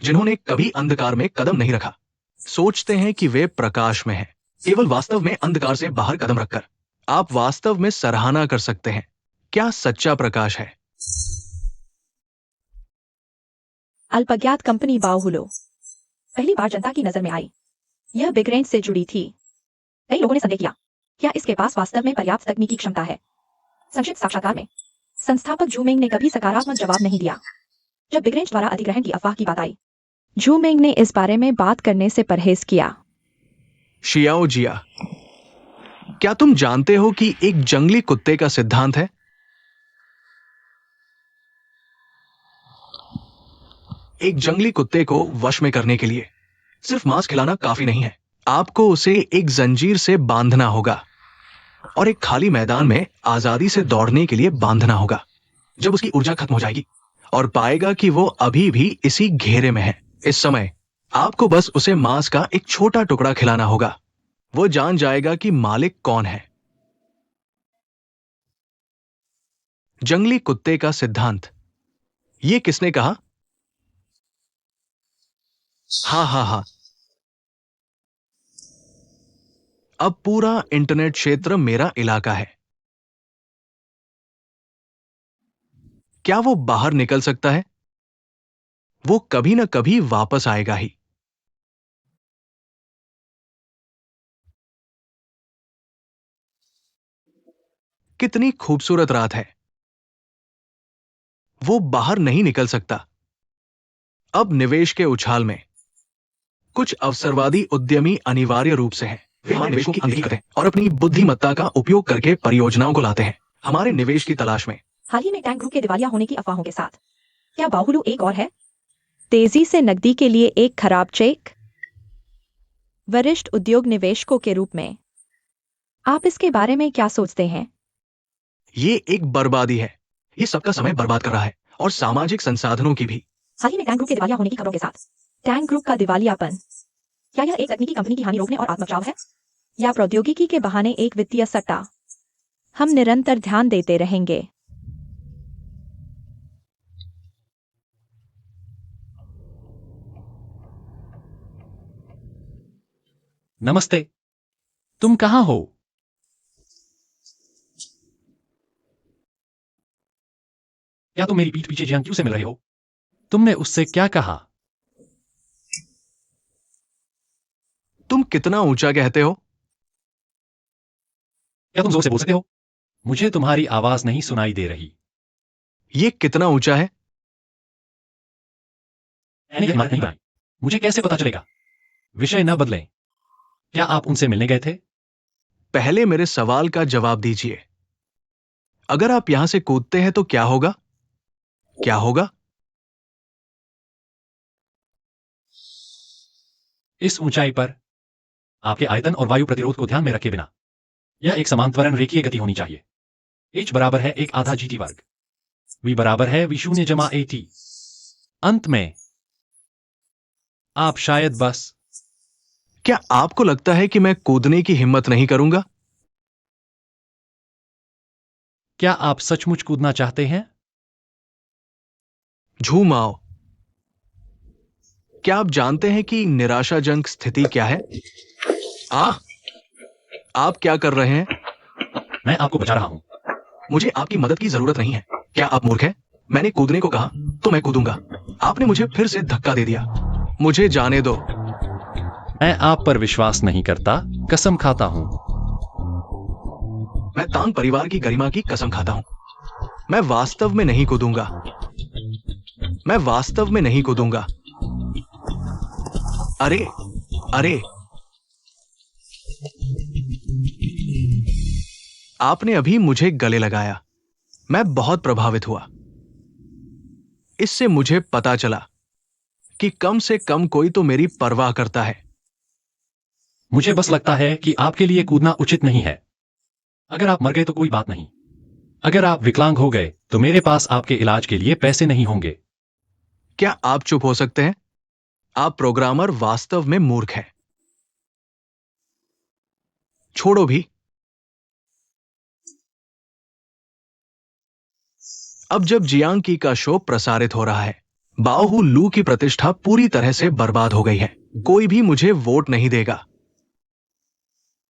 जिन्होंने कभी अंधकार में कदम नहीं रखा सोचते हैं कि वे प्रकाश में हैं। केवल वास्तव में अंधकार से बाहर कदम रखकर आप वास्तव में सराहना कर सकते हैं क्या सच्चा प्रकाश है। अल्पज्ञात कंपनी बाओहुलो पहली बार जनता की नजर में आई। यह बिग रेंज से जुड़ी थी। कई लोगों ने संदेह किया, क्या इसके पास वास्तव में पर्याप्त तकनीकी क्षमता है? संक्षिप्त साक्षात्कार में संस्थापक जूमेंग ने कभी सकारात्मक जवाब नहीं दिया जब बिग रेंज द्वारा अधिग्रहण की अफवाह की बात आई। जूमेंग ने इस बारे में बात करने से परहेज किया। शियाओ जिया, क्या तुम जानते हो कि एक जंगली कुत्ते का सिद्धांत है? एक जंगली कुत्ते को वश में करने के लिए सिर्फ मांस खिलाना काफी नहीं है। आपको उसे एक जंजीर से बांधना होगा और एक खाली मैदान में आजादी से दौड़ने के लिए बांधना होगा। जब उसकी ऊर्जा खत्म हो जाएगी और पाएगा कि वो अभी भी इसी घेरे में है, इस समय आपको बस उसे मांस का एक छोटा टुकड़ा खिलाना होगा। वो जान जाएगा कि मालिक कौन है। जंगली कुत्ते का सिद्धांत। ये किसने कहा? हाँ। अब पूरा इंटरनेट क्षेत्र मेरा इलाका है। क्या वो बाहर निकल सकता है? वो कभी ना कभी वापस आएगा ही। कितनी खूबसूरत रात है। वो बाहर नहीं निकल सकता। अब निवेश के उछाल में कुछ अवसरवादी उद्यमी अनिवार्य रूप से हैं। वे हमारे निवेशों की अनदेखी करते हैं और अपनी बुद्धिमत्ता का उपयोग करके परियोजनाओं को लाते हैं हमारे निवेश की तलाश में। हाल ही में टैंक ग्रुप के दिवालिया होने की अफवाहों के साथ क्या बाहुलू एक और है? तेजी से नकदी के लिए एक खराब चेक। वरिष्ठ उद्योग निवेशकों के रूप में आप इसके बारे में क्या सोचते हैं? ये एक बर्बादी है। ये सबका समय बर्बाद कर रहा है और सामाजिक संसाधनों की भी। हाल ही में टैंक ग्रुप के दिवालिया होने की खबरों के साथ टैंक ग्रुप का दिवालियापन, क्या यह एक तकनीकी कंपनी की हानि रोकने और आत्मबचाव है, या प्रौद्योगिकी के बहाने एक वित्तीय सट्टा? हम निरंतर ध्यान देते रहेंगे। नमस्ते। तुम कहाँ हो? क्या तुम मेरी पीठ पीछे जियांग क्यू से मिल रहे हो? तुमने उससे क्या कहा? तुम कितना ऊंचा कहते हो? क्या तुम जोर से बोल सकते हो? मुझे तुम्हारी आवाज नहीं सुनाई दे रही। ये कितना ऊंचा है? मैंने ये इमारत नहीं बनाई। मुझे कैसे पता चलेगा? विषय न बदलें। क्या आप उनसे मिलने गए थे? पहले मेरे सवाल का जवाब दीजिए। अगर आप यहां से कूदते हैं तो क्या होगा? क्या होगा? इस ऊंचाई पर आपके आयतन और वायु प्रतिरोध को ध्यान में रखे बिना यह एक समान त्वरण रेखीय गति होनी चाहिए। h बराबर है 1 आधा GT वर्ग। v बराबर है v0 जमा AT। अंत में आप शायद बस। क्या आपको लगता है कि मैं कूदने की हिम्मत नहीं करूंगा? क्या आप सचमुच कूदना चाहते हैं? झूम आओ। क्या आप जानते हैं कि निराशाजनक स्थिति क्या है? आप क्या कर रहे हैं? मैं आपको बचा रहा हूं। मुझे आपकी मदद की जरूरत नहीं है। क्या आप मूर्ख हैं? मैंने कूदने को कहा तो मैं कूदूंगा। आपने मुझे फिर से धक्का दे दिया। मुझे जाने दो। मैं आप पर विश्वास नहीं करता, कसम खाता हूं। मैं तांग परिवार की गरिमा की कसम खाता हूं। मैं वास्तव में नहीं कूदूंगा। मैं वास्तव में नहीं कूदूंगा। अरे अरे, आपने अभी मुझे गले लगाया। मैं बहुत प्रभावित हुआ। इससे मुझे पता चला कि कम से कम कोई तो मेरी परवाह करता है। मुझे बस लगता है कि आपके लिए कूदना उचित नहीं है। अगर आप मर गए तो कोई बात नहीं। अगर आप विकलांग हो गए तो मेरे पास आपके इलाज के लिए पैसे नहीं होंगे। क्या आप चुप हो सकते हैं? आप प्रोग्रामर वास्तव में मूर्ख हैं। छोड़ो भी। अब जब जियांग की का शो प्रसारित हो रहा है, बाओहू लू की प्रतिष्ठा पूरी तरह से बर्बाद हो गई है। कोई भी मुझे वोट नहीं देगा।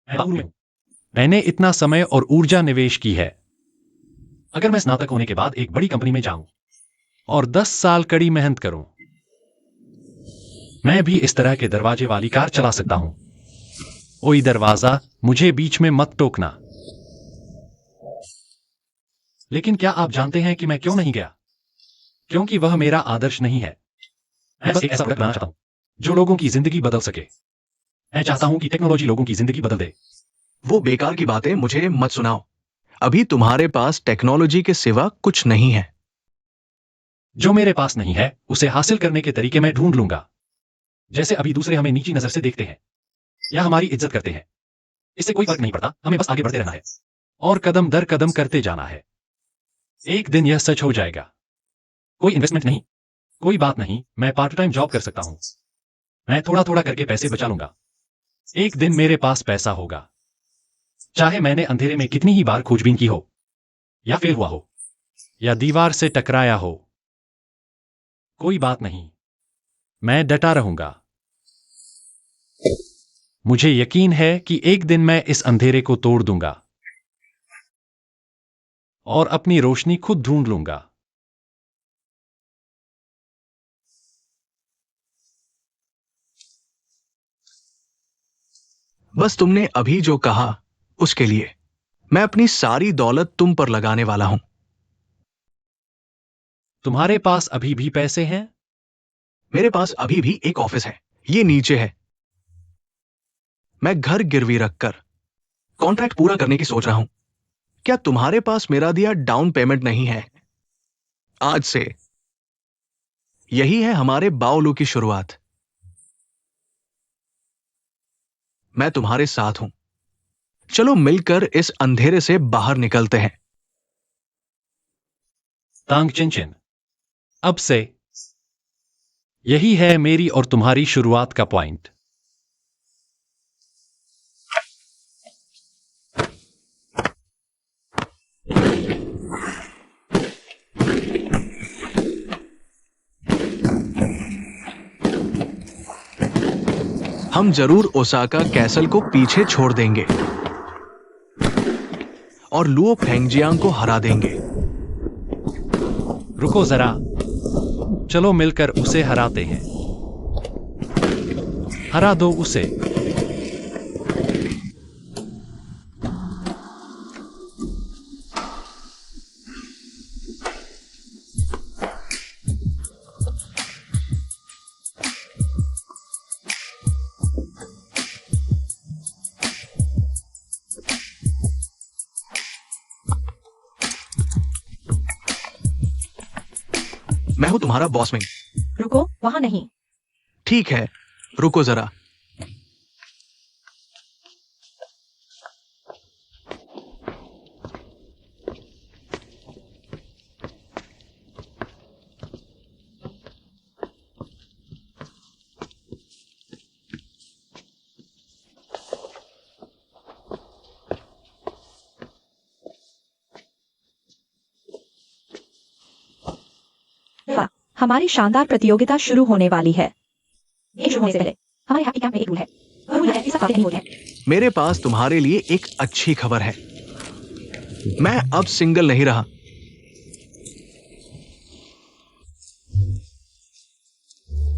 मैंने इतना समय और ऊर्जा निवेश की है। अगर मैं स्नातक होने के बाद एक बड़ी कंपनी में जाऊं और 10 साल कड़ी मेहनत करूं, मैं भी इस तरह के दरवाजे वाली कार चला सकता हूं। ओई दरवाजा, मुझे बीच में मत टोकना। लेकिन क्या आप जानते हैं कि मैं क्यों नहीं गया? क्योंकि वह मेरा आदर्श नहीं है। मैं बस एक ऐसा प्रोडक्ट बनाना चाहता हूं जो लोगों की जिंदगी बदल सके। मैं चाहता हूं कि टेक्नोलॉजी लोगों की जिंदगी बदल दे। वो बेकार की बातें मुझे मत सुनाओ। अभी तुम्हारे पास टेक्नोलॉजी के सिवा कुछ नहीं है। जो मेरे पास नहीं है उसे हासिल करने के तरीके मैं ढूंढ लूंगा। जैसे अभी दूसरे हमें नीची नजर से देखते हैं या हमारी इज्जत करते हैं, इससे कोई फर्क नहीं पड़ता। हमें बस आगे बढ़ते रहना है और कदम दर कदम करते जाना है। एक दिन यह सच हो जाएगा। कोई इन्वेस्टमेंट नहीं, कोई बात नहीं। मैं पार्ट टाइम जॉब कर सकता हूं। मैं थोड़ा थोड़ा करके पैसे बचा लूंगा। एक दिन मेरे पास पैसा होगा। चाहे मैंने अंधेरे में कितनी ही बार खोजबीन की हो, या फेल हुआ हो, या दीवार से टकराया हो, कोई बात नहीं, मैं डटा रहूंगा। मुझे यकीन है कि एक दिन मैं इस अंधेरे को तोड़ दूंगा और अपनी रोशनी खुद ढूंढ लूंगा। बस तुमने अभी जो कहा उसके लिए मैं अपनी सारी दौलत तुम पर लगाने वाला हूं। तुम्हारे पास अभी भी पैसे हैं? मेरे पास अभी भी एक ऑफिस है। ये नीचे है। मैं घर गिरवी रखकर कॉन्ट्रैक्ट पूरा करने की सोच रहा हूं। क्या तुम्हारे पास मेरा दिया डाउन पेमेंट नहीं है? आज से यही है हमारे बाओलू की शुरुआत। मैं तुम्हारे साथ हूं। चलो मिलकर इस अंधेरे से बाहर निकलते हैं। तांग चिन, अब से यही है मेरी और तुम्हारी शुरुआत का पॉइंट। हम जरूर ओसाका कैसल को पीछे छोड़ देंगे और लुओ फेंगजियांग को हरा देंगे। रुको जरा, चलो मिलकर उसे हराते हैं। हरा दो उसे। मैं हूं तुम्हारा बॉस मिंग। रुको, वहां नहीं। ठीक है, रुको जरा। वाह, हमारी शानदार प्रतियोगिता शुरू होने वाली है। ये शुरू होने से पहले हमारे हैप्पी कैंप में एक रूल है। और रूल है, इस बातें नहीं होती हैं। मेरे पास तुम्हारे लिए एक अच्छी खबर है। मैं अब सिंगल नहीं रहा।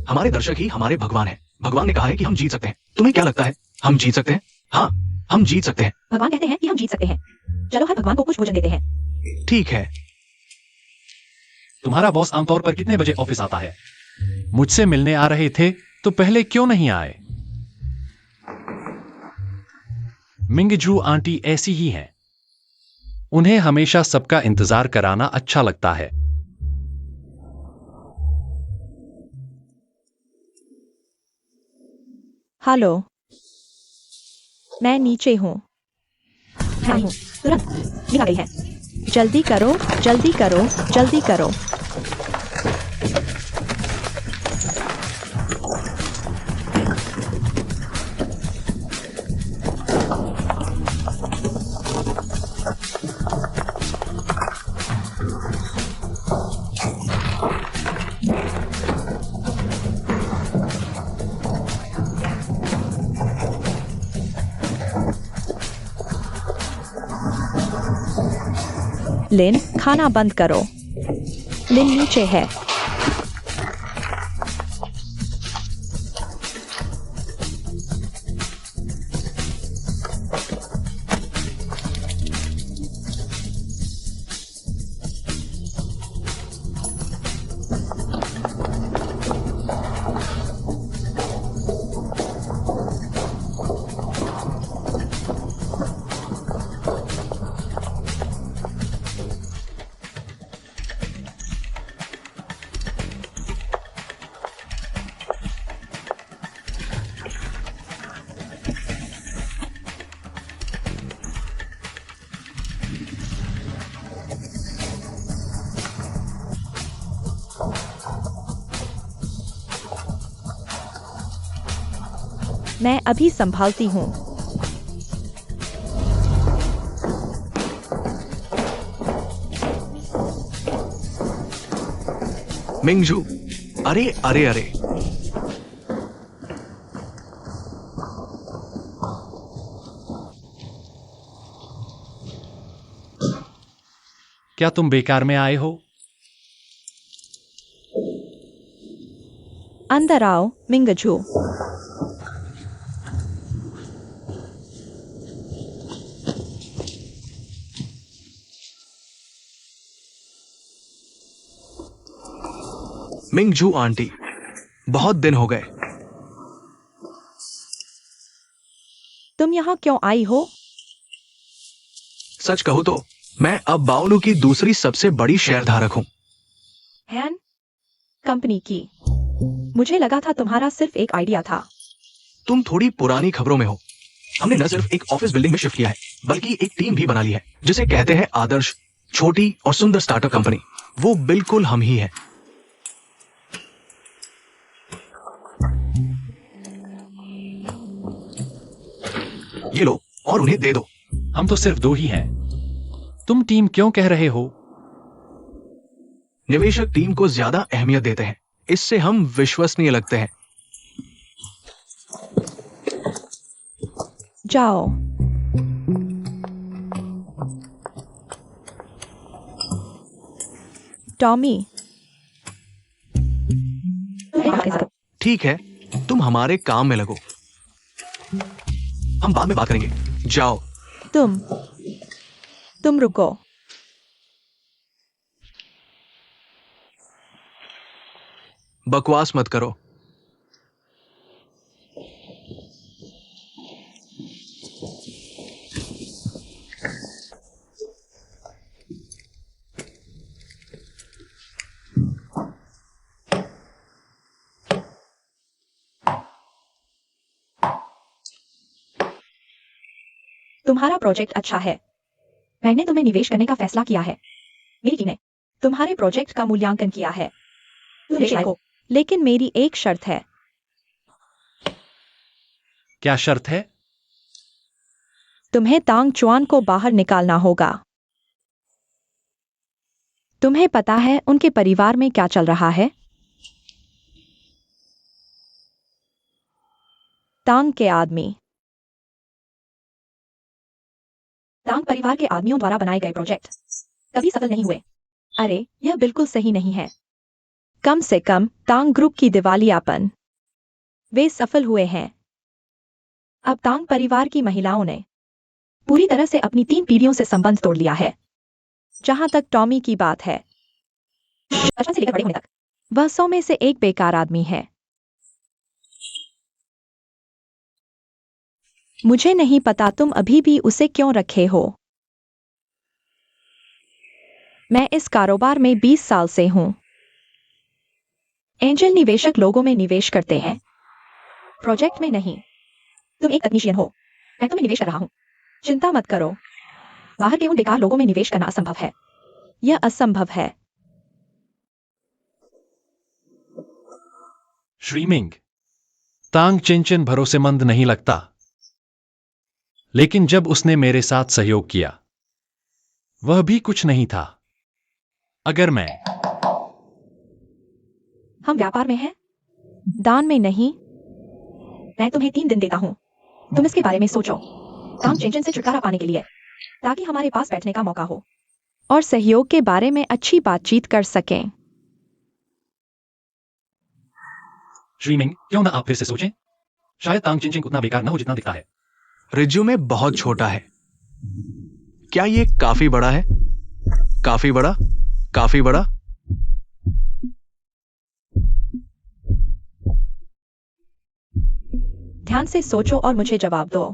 हमारे दर्शक ही हमारे भगवान हैं। भगवान ने कहा है कि हम जीत सकते हैं। तुम्हें क्या लगता है, हम जीत सकते हैं? हाँ, हम जीत सकते हैं। भगवान कहते हैं कि हम जीत सकते हैं। चलो हर भगवान को कुछ भोजन देते हैं। ठीक है। तुम्हारा बॉस आमतौर पर कितने बजे ऑफिस आता है? मुझसे मिलने आ रहे थे तो पहले क्यों नहीं आए? मिंगजू आंटी ऐसी ही हैं। उन्हें हमेशा सबका इंतजार कराना अच्छा लगता है। हेलो, मैं नीचे हूँ। मैं हूँ, तुरंत निकल गई है। जल्दी करो, जल्दी करो, जल्दी करो। लिन, खाना बंद करो। लिन नीचे है। मैं अभी संभालती हूँ। मिंगजू, अरे अरे अरे, क्या तुम बेकार में आए हो? अंदर आओ, मिंगजू। मिंगजू आंटी, बहुत दिन हो गए। तुम यहाँ क्यों आई हो? सच कहूं तो मैं अब बाओलू की दूसरी सबसे बड़ी शेयरधारक हूं। हैन कंपनी की। मुझे लगा था तुम्हारा सिर्फ एक आइडिया था। तुम थोड़ी पुरानी खबरों में हो। हमने न सिर्फ एक ऑफिस बिल्डिंग में शिफ्ट किया है, बल्कि एक टीम भी बना ली है, जिसे कहते हैं आदर्श छोटी और सुंदर स्टार्टअप कंपनी। वो बिल्कुल हम ही हैं। ये लो और उन्हें दे दो। हम तो सिर्फ 2 ही हैं। तुम टीम क्यों कह रहे हो? निवेशक टीम को ज्यादा अहमियत देते हैं, इससे हम विश्वसनीय लगते हैं। जाओ। टॉमी, ठीक है, तुम हमारे काम में लगो। हम बाद में बात करेंगे। जाओ। तुम रुको। बकवास मत करो। तुम्हारा प्रोजेक्ट अच्छा है। मैंने तुम्हें निवेश करने का फैसला किया है। मेरी टीम ने तुम्हारे प्रोजेक्ट का मूल्यांकन किया है। तुम निवेश लायक हो, लेकिन मेरी एक शर्त है। क्या शर्त है? तुम्हें तांग चुआन को बाहर निकालना होगा। तुम्हें पता है उनके परिवार में क्या चल रहा है? तांग के आदमी, तांग परिवार के आदमियों द्वारा बनाए गए प्रोजेक्ट कभी सफल नहीं हुए। अरे, यह बिल्कुल सही नहीं है। कम से कम तांग ग्रुप की दिवालियापन, वे सफल हुए हैं। अब तांग परिवार की महिलाओं ने पूरी तरह से अपनी 3 पीढ़ियों से संबंध तोड़ लिया है। जहां तक टॉमी की बात है, बचपन से लेकर बड़े होने तक, वह 100 में से एक बेकार आदमी है। मुझे नहीं पता तुम अभी भी उसे क्यों रखे हो। मैं इस कारोबार में 20 साल से हूं। एंजल निवेशक लोगों में निवेश करते हैं, प्रोजेक्ट में नहीं। तुम एक तकनीशियन हो, मैं तुम्हें निवेश कर रहा हूं। चिंता मत करो। बाहर के उन बेकार लोगों में निवेश करना असंभव है। यह असंभव है। श्रीमिंग, तांग चिंचिन भरोसेमंद नहीं लगता। लेकिन जब उसने मेरे साथ सहयोग किया, वह भी कुछ नहीं था। अगर हम व्यापार में हैं, दान में नहीं। मैं तुम्हें 3 दिन देता हूं। तुम इसके बारे में सोचो, तांग चिंचिन से छुटकारा पाने के लिए, ताकि हमारे पास बैठने का मौका हो और सहयोग के बारे में अच्छी बातचीत कर सकें। श्रीमिंग, क्यों ना आप फिर से सोचें? शायद तांग चिंचिन उतना बेकार न हो जितना दिखता है। रिज्यूमे बहुत छोटा है। क्या ये काफी बड़ा है? काफी बड़ा? काफी बड़ा? ध्यान से सोचो और मुझे जवाब दो।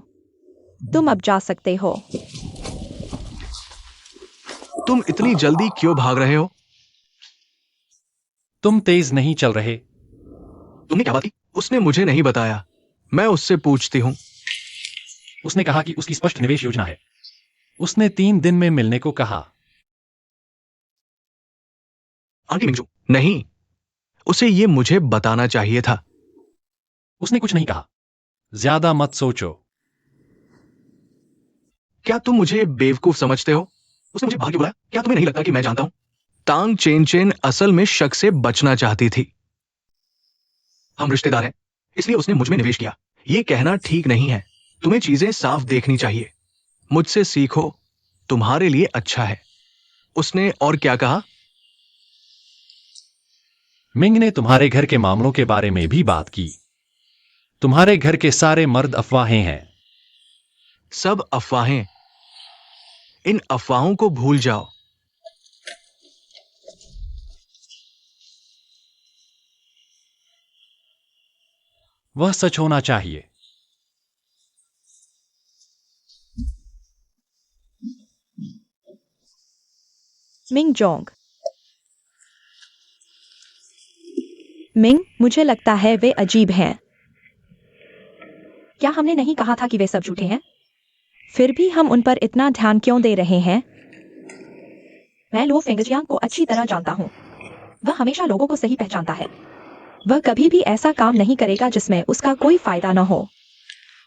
तुम अब जा सकते हो। तुम इतनी जल्दी क्यों भाग रहे हो? तुम तेज नहीं चल रहे। तुमने क्या बात की? उसने मुझे नहीं बताया। मैं उससे पूछती हूँ। उसने कहा कि उसकी स्पष्ट निवेश योजना है। उसने 3 दिन में मिलने को कहा। आंटी मिंजू, नहीं, उसे ये मुझे बताना चाहिए था। उसने कुछ नहीं कहा। ज्यादा मत सोचो। क्या तुम मुझे बेवकूफ समझते हो? उसने मुझे बाहर क्यों बुलाया? क्या तुम्हें नहीं लगता कि मैं जानता हूं? तांग चेन असल में शक से बचना चाहती थी। हम रिश्तेदार हैं, इसलिए उसने मुझ में निवेश किया। ये कहना ठीक नहीं है। तुम्हें चीजें साफ देखनी चाहिए। मुझसे सीखो, तुम्हारे लिए अच्छा है। उसने और क्या कहा? मिंग ने तुम्हारे घर के मामलों के बारे में भी बात की। तुम्हारे घर के सारे मर्द अफवाहें हैं। सब अफवाहें। इन अफवाहों को भूल जाओ। वह सच होना चाहिए। Ming Jong. मिंग, मुझे लगता है वे अजीब हैं। क्या हमने नहीं कहा था कि वे सब झूठे हैं? फिर भी हम उन पर इतना ध्यान क्यों दे रहे हैं? मैं लो फेंगजियांग को अच्छी तरह जानता हूँ। वह हमेशा लोगों को सही पहचानता है। वह कभी भी ऐसा काम नहीं करेगा जिसमें उसका कोई फायदा न हो।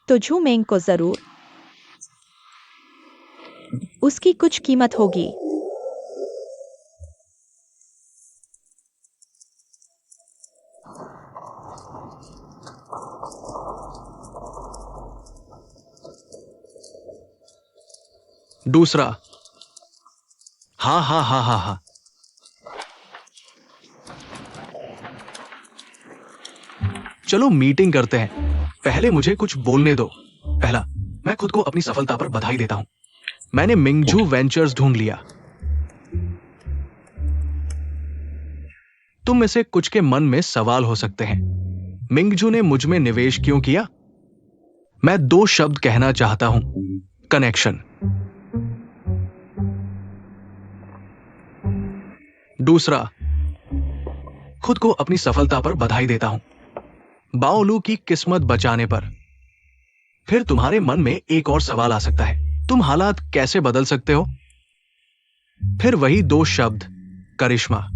तो झू मेंग को जरूर उसकी कुछ कीमत होगी। दूसरा, हाँ हाँ हाँ हाँ हाँ। चलो मीटिंग करते हैं। पहले मुझे कुछ बोलने दो। पहला, मैं खुद को अपनी सफलता पर बधाई देता हूं। मैंने मिंगजू वेंचर्स ढूंढ लिया। तुम में से कुछ के मन में सवाल हो सकते हैं, मिंगजू ने मुझ में निवेश क्यों किया? मैं 2 शब्द कहना चाहता हूं, कनेक्शन। दूसरा, खुद को अपनी सफलता पर बधाई देता हूं, बाओलू की किस्मत बचाने पर। फिर तुम्हारे मन में एक और सवाल आ सकता है, तुम हालात कैसे बदल सकते हो? फिर वही 2 शब्द, करिश्मा।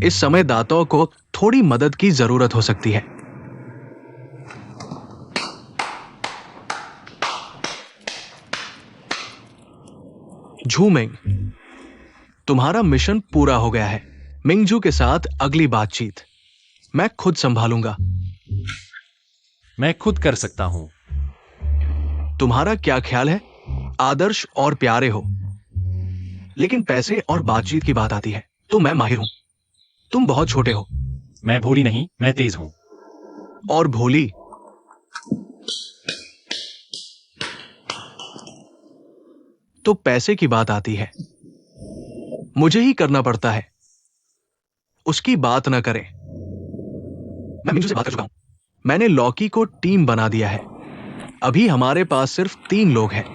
इस समय दाताओं को थोड़ी मदद की जरूरत हो सकती है। झू मेंग, तुम्हारा मिशन पूरा हो गया है। मिंगजू के साथ अगली बातचीत मैं खुद संभालूंगा। मैं खुद कर सकता हूं। तुम्हारा क्या ख्याल है? आदर्श और प्यारे हो, लेकिन पैसे और बातचीत की बात आती है तो मैं माहिर हूं। तुम बहुत छोटे हो। मैं भोली नहीं, मैं तेज हूं। और भोली। तो पैसे की बात आती है, मुझे ही करना पड़ता है। उसकी बात न करें। मैं मिंजू से बात कर चुका हूं। मैंने लॉकी को टीम बना दिया है। अभी हमारे पास सिर्फ 3 लोग हैं।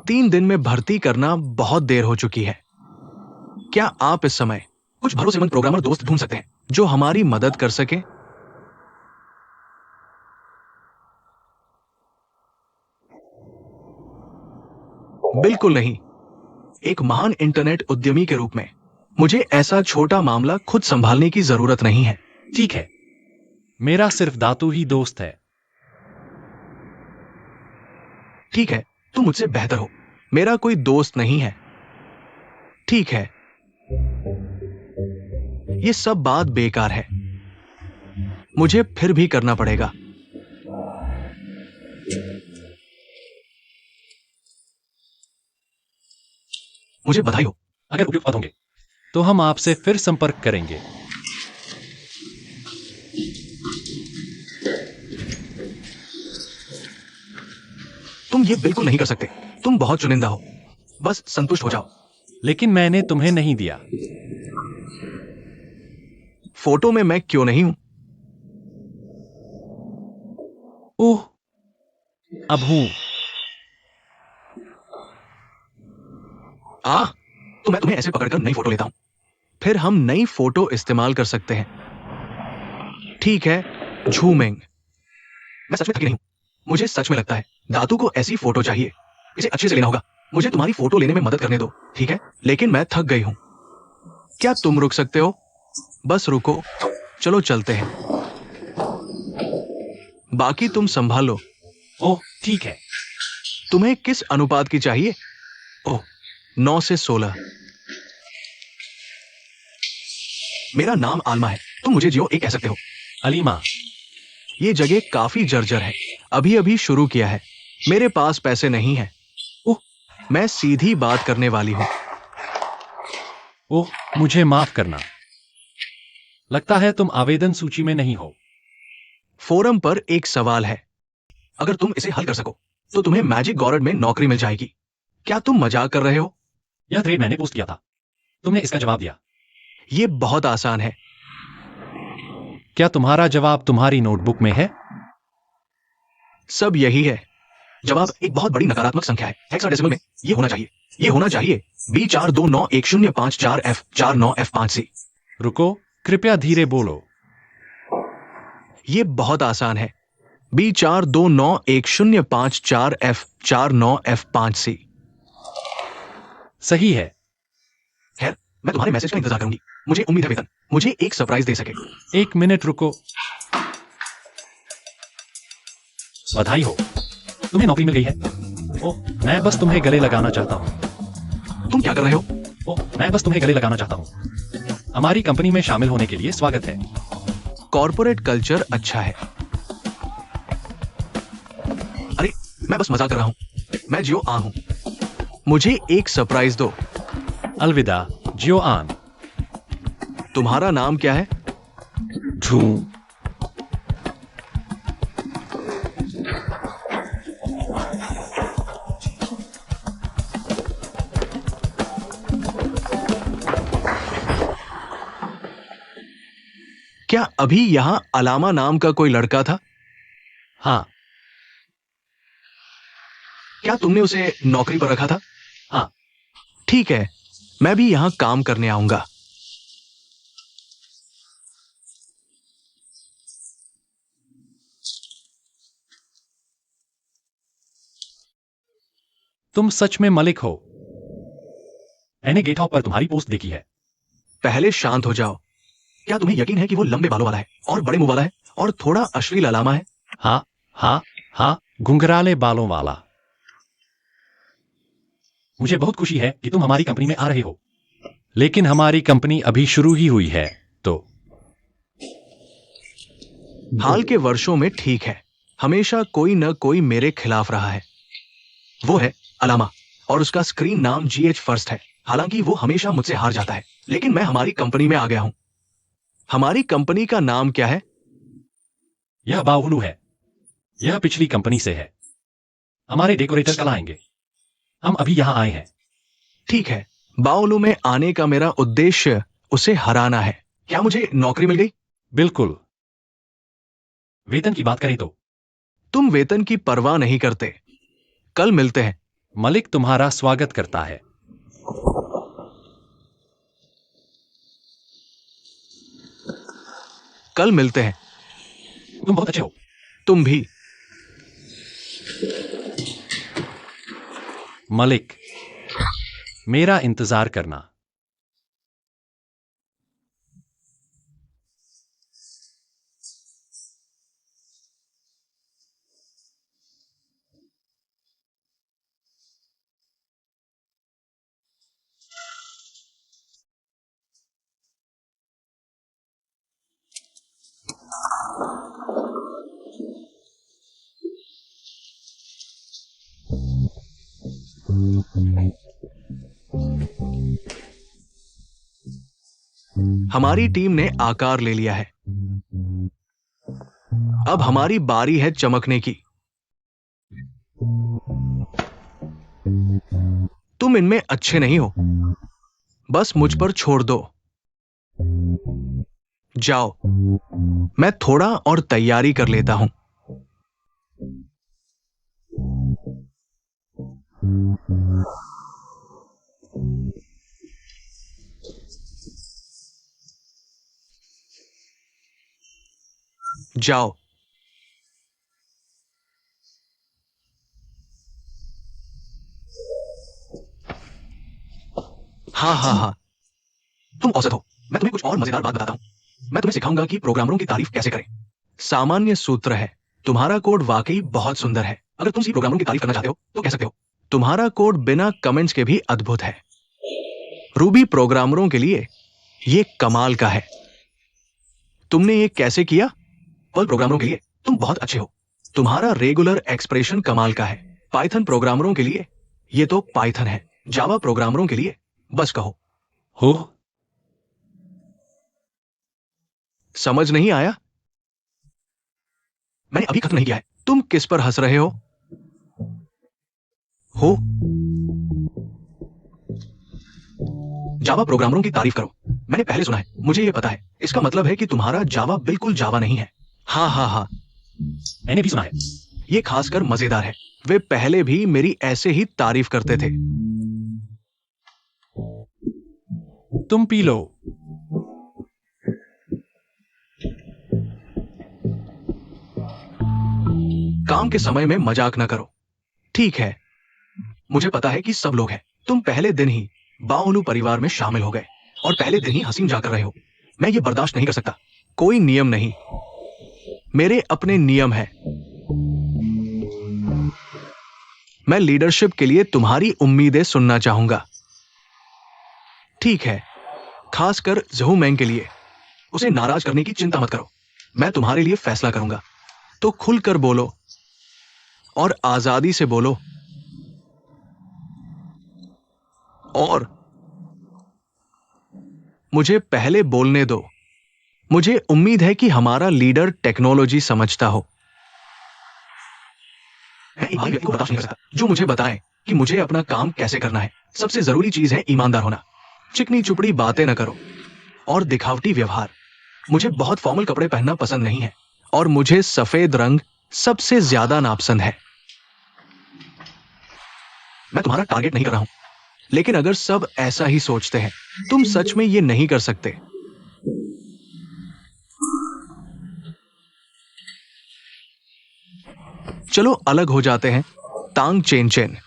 3 दिन में भर्ती करना बहुत देर हो चुकी है। क्या आप इस समय कुछ भरोसेमंद प्रोग्रामर दोस्त ढूंढ सकते हैं जो हमारी मदद कर सके? बिल्कुल नहीं। एक महान इंटरनेट उद्यमी के रूप में मुझे ऐसा छोटा मामला खुद संभालने की जरूरत नहीं है। ठीक है, मेरा सिर्फ दातू ही दोस्त है। ठीक है, तुम मुझसे बेहतर हो। मेरा कोई दोस्त नहीं है। ठीक है, ये सब बात बेकार है। मुझे फिर भी करना पड़ेगा। मुझे बधाई हो। अगर उपयुक्त पद होंगे तो हम आपसे फिर संपर्क करेंगे। तुम ये बिल्कुल नहीं कर सकते। तुम बहुत चुनिंदा हो। बस संतुष्ट हो जाओ। लेकिन मैंने तुम्हें नहीं दिया। फोटो में मैं क्यों नहीं हूं? ओह, अब हूं। तो मैं तुम्हें ऐसे पकड़कर नई फोटो लेता हूं। फिर हम नई फोटो इस्तेमाल कर सकते हैं। ठीक है, झू मेंग। मैं सच में थकी नहीं हूं। मुझे सच में लगता है दातू को ऐसी फोटो चाहिए। इसे अच्छे से लेना होगा। मुझे तुम्हारी फोटो लेने में मदद करने दो, ठीक है? लेकिन मैं थक गई हूं। क्या तुम रुक सकते हो? बस रुको। चलो चलते हैं। बाकी तुम संभालो। ओह, ठीक है। तुम्हें किस अनुपात की चाहिए? ओह, 9 से 16। मेरा नाम आलमा है। तुम मुझे जियो एक कह सकते हो। अलीमा। ये जगह काफी जर्जर है। अभी अभी शुरू किया है। मेरे पास पैसे नहीं है। ओह, मैं सीधी बात करने वाली हूं। ओह, मुझे माफ करना। लगता है तुम आवेदन सूची में नहीं हो। फोरम पर एक सवाल है। अगर तुम इसे हल कर सको तो तुम्हें मैजिक गॉर्ड में नौकरी मिल जाएगी। क्या तुम मजाक कर रहे हो? यह थ्रेड मैंने पोस्ट किया था। तुमने इसका जवाब दिया। ये बहुत आसान है। क्या तुम्हारा जवाब तुम्हारी नोटबुक में है? सब यही है। जवाब एक बहुत बड़ी नकारात्मक संख्या है। हेक्साडेसिमल में ये होना चाहिए। ये होना चाहिए B4291054F49F5C। रुको, कृपया धीरे बोलो। ये बहुत आसान है। B429105 4F49F5C। सही है। खैर, मैं तुम्हारे मैसेज का इंतजार करूंगी। मुझे उम्मीद है वेतन मुझे एक सरप्राइज दे सके। 1 मिनट रुको। बधाई हो, तुम्हें नौकरी मिल गई है। ओह, मैं बस तुम्हें गले लगाना चाहता हूँ। तुम क्या कर रहे हो? ओह, मैं बस तुम्हें गले लगाना चाहता हूँ। हमारी कंपनी में शामिल होने के लिए स्वागत है। कॉर्पोरेट कल्चर अच्छा है। अरे, मैं बस मजाक कर रहा हूँ। मैं जियो आ हूँ। मुझे एक सरप्राइज दो। अलविदा, जियो आन। तुम्हारा नाम क्या है? झूम। क्या अभी यहां अलामा नाम का कोई लड़का था? हाँ। क्या तुमने उसे नौकरी पर रखा था? हाँ। ठीक है, मैं भी यहां काम करने आऊंगा। तुम सच में मलिक हो। मैंने गेटहॉप पर तुम्हारी पोस्ट देखी है। पहले शांत हो जाओ। क्या तुम्हें यकीन है कि वो लंबे बालों वाला है और बड़े मुंह वाला है और थोड़ा अश्लील अलामा है? हाँ, हाँ, हाँ, घुंघराले बालों वाला। मुझे बहुत खुशी है कि तुम हमारी कंपनी में आ रहे हो। लेकिन हमारी कंपनी अभी शुरू ही हुई है, तो हाल के वर्षों में ठीक है, हमेशा कोई न कोई मेरे खिलाफ रहा है। वो है अलामा और उसका स्क्रीन नाम GH फर्स्ट है। हालांकि वो हमेशा मुझसे हार जाता है, लेकिन मैं हमारी कंपनी में आ गया हूं। हमारी कंपनी का नाम क्या है? यह बाहुलू है। यह पिछली कंपनी से है। हमारे डेकोरेटर कल आएंगे। हम अभी यहां आए हैं। ठीक है, बाओलू में आने का मेरा उद्देश्य उसे हराना है। क्या मुझे नौकरी मिल गई? बिल्कुल। वेतन की बात करें तो तुम वेतन की परवाह नहीं करते। कल मिलते हैं। मलिक तुम्हारा स्वागत करता है। कल मिलते हैं। तुम बहुत अच्छे हो। तुम भी। मलिक, मेरा इंतजार करना। हमारी टीम ने आकार ले लिया है। अब हमारी बारी है चमकने की। तुम इनमें अच्छे नहीं हो। बस मुझ पर छोड़ दो। जाओ, मैं थोड़ा और तैयारी कर लेता हूं। जाओ। हाँ हाँ हाँ, तुम औसत हो। मैं तुम्हें कुछ और मजेदार बात बताता हूं। मैं तुम्हें सिखाऊंगा कि प्रोग्रामरों की तारीफ कैसे करें। सामान्य सूत्र है, तुम्हारा कोड वाकई बहुत सुंदर है। अगर तुम सी प्रोग्रामरों की तारीफ करना चाहते हो तो कह सकते हो, तुम्हारा कोड बिना कमेंट्स के भी अद्भुत है। रूबी प्रोग्रामरों के लिए ये कमाल का है। तुमने ये कैसे किया? पर्ल प्रोग्रामरों के लिए तुम बहुत अच्छे हो। तुम्हारा रेगुलर एक्सप्रेशन कमाल का है। पाइथन प्रोग्रामरों के लिए ये तो पाइथन है। जावा प्रोग्रामरों के लिए बस कहो। हो, समझ नहीं आया? मैंने अभी खत्म नहीं किया है। तुम किस पर हंस रहे हो? जावा प्रोग्रामरों की तारीफ करो। मैंने पहले सुना है, मुझे ये पता है। इसका मतलब है कि तुम्हारा जावा बिल्कुल जावा नहीं है। हाँ हाँ हाँ, मैंने भी सुना है। ये खासकर मजेदार है। वे पहले भी मेरी ऐसे ही तारीफ करते थे। तुम पी लो। काम के समय में मजाक न करो। ठीक है, मुझे पता है कि सब लोग हैं। तुम पहले दिन ही बाओलू परिवार में शामिल हो गए और पहले दिन ही हंसी मजाक कर रहे हो। मैं ये बर्दाश्त नहीं कर सकता। कोई नियम नहीं, मेरे अपने नियम हैं। मैं लीडरशिप के लिए तुम्हारी उम्मीदें सुनना चाहूंगा। ठीक है, खासकर जहू मैंग के लिए। उसे नाराज करने की चिंता मत करो, मैं तुम्हारे लिए फैसला करूंगा। तो खुलकर बोलो और आजादी से बोलो। और मुझे पहले बोलने दो। मुझे उम्मीद है कि हमारा लीडर टेक्नोलॉजी समझता हो। मैं एक व्यक्ति को बर्दाश्त नहीं कर सकता जो मुझे बताए कि मुझे अपना काम कैसे करना है। सबसे जरूरी चीज है ईमानदार होना। चिकनी चुपड़ी बातें न करो और दिखावटी व्यवहार। मुझे बहुत फॉर्मल कपड़े पहनना पसंद नहीं है और मुझे सफेद रंग सबसे ज्यादा नापसंद है। मैं तुम्हारा टारगेट नहीं कर रहा हूं, लेकिन अगर सब ऐसा ही सोचते हैं, तुम सच में ये नहीं कर सकते। चलो अलग हो जाते हैं। तांग चेन चेन,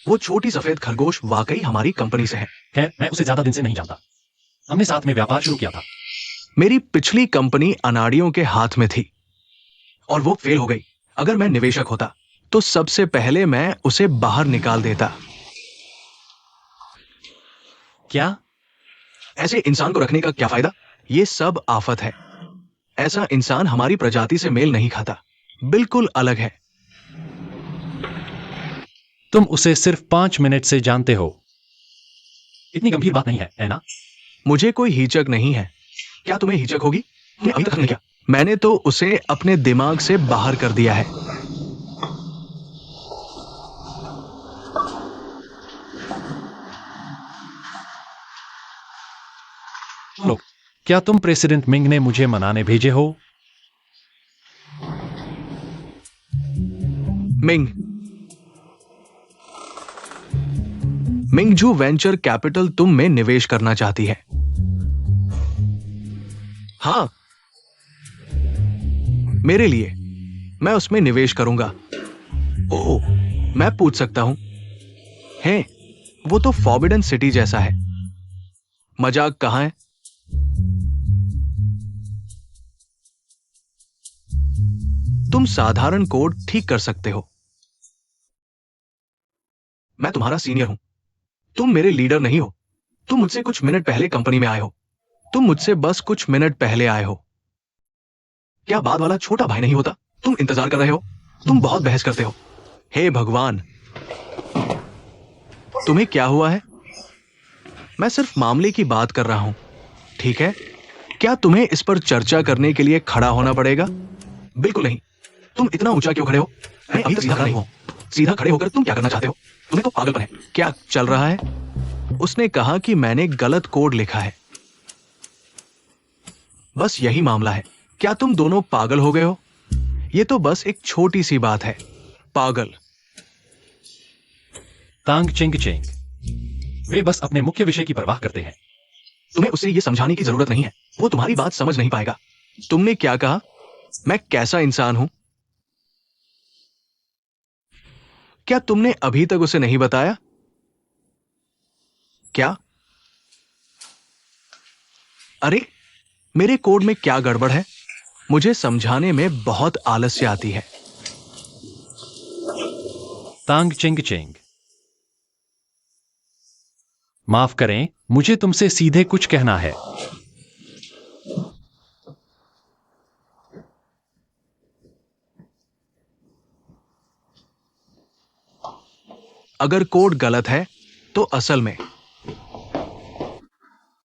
वो छोटी सफेद खरगोश वाकई हमारी कंपनी से है। खैर, मैं उसे ज्यादा दिन से नहीं जानता। हमने साथ में व्यापार शुरू किया था। मेरी पिछली कंपनी अनाड़ियों के हाथ में थी और वो फेल हो गई। अगर मैं निवेशक होता तो सबसे पहले मैं उसे बाहर निकाल देता। क्या? ऐसे इंसान को रखने का क्या फायदा? ये सब आफत है। ऐसा इंसान हमारी प्रजाति से मेल नहीं खाता, बिल्कुल अलग है। तुम उसे सिर्फ 5 मिनट से जानते हो। इतनी गंभीर बात नहीं है ना? मुझे कोई हिचक नहीं है। क्या तुम्हें हिचक होगी? तुमने अभी तक नहीं किया। मैंने तो उसे अपने दिमाग से बाहर कर दिया है। लोग, क्या तुम प्रेसिडेंट मिंग ने मुझे मनाने भेजे हो? मिंग, मिंगजू वेंचर कैपिटल तुम में निवेश करना चाहती है। हाँ, मेरे लिए। मैं उसमें निवेश करूंगा। ओह, मैं पूछ सकता हूं? है, वो तो फॉरबिडन सिटी जैसा है। मजाक कहां है? तुम साधारण कोड ठीक कर सकते हो। मैं तुम्हारा सीनियर हूं, तुम मेरे लीडर नहीं हो। तुम मुझसे कुछ मिनट पहले कंपनी में आए हो। तुम मुझसे बस कुछ मिनट पहले आए हो। क्या बाद वाला छोटा भाई नहीं होता? तुम इंतजार कर रहे हो। तुम बहुत बहस करते हो। हे भगवान, तुम्हें क्या हुआ है? मैं सिर्फ मामले की बात कर रहा हूं, ठीक है? क्या तुम्हें इस पर चर्चा करने के लिए खड़ा होना पड़ेगा? बिल्कुल नहीं। तुम इतना ऊंचा क्यों खड़े हो? मैं अभी तक सीधा खड़ा नहीं हूं। सीधा खड़े होकर तुम क्या करना चाहते हो? तुम्हें तो पागलपन है। क्या चल रहा है? उसने कहा कि मैंने गलत कोड लिखा है। बस यही मामला है। क्या तुम दोनों पागल हो गए हो? ये तो बस एक छोटी सी बात है। पागल। तांग चेंग चेंग, वे बस अपने मुख्य विषय की परवाह करते हैं। तुम्हें उसे यह समझाने की जरूरत नहीं है। वो तुम्हारी बात समझ नहीं पाएगा। तुमने क्या कहा? मैं कैसा इंसान हूं? क्या तुमने अभी तक उसे नहीं बताया? क्या? अरे, मेरे कोड में क्या गड़बड़ है? मुझे समझाने में बहुत आलस्य आती है। तांग चेंग चेंग, माफ करें, मुझे तुमसे सीधे कुछ कहना है। अगर कोड गलत है तो असल में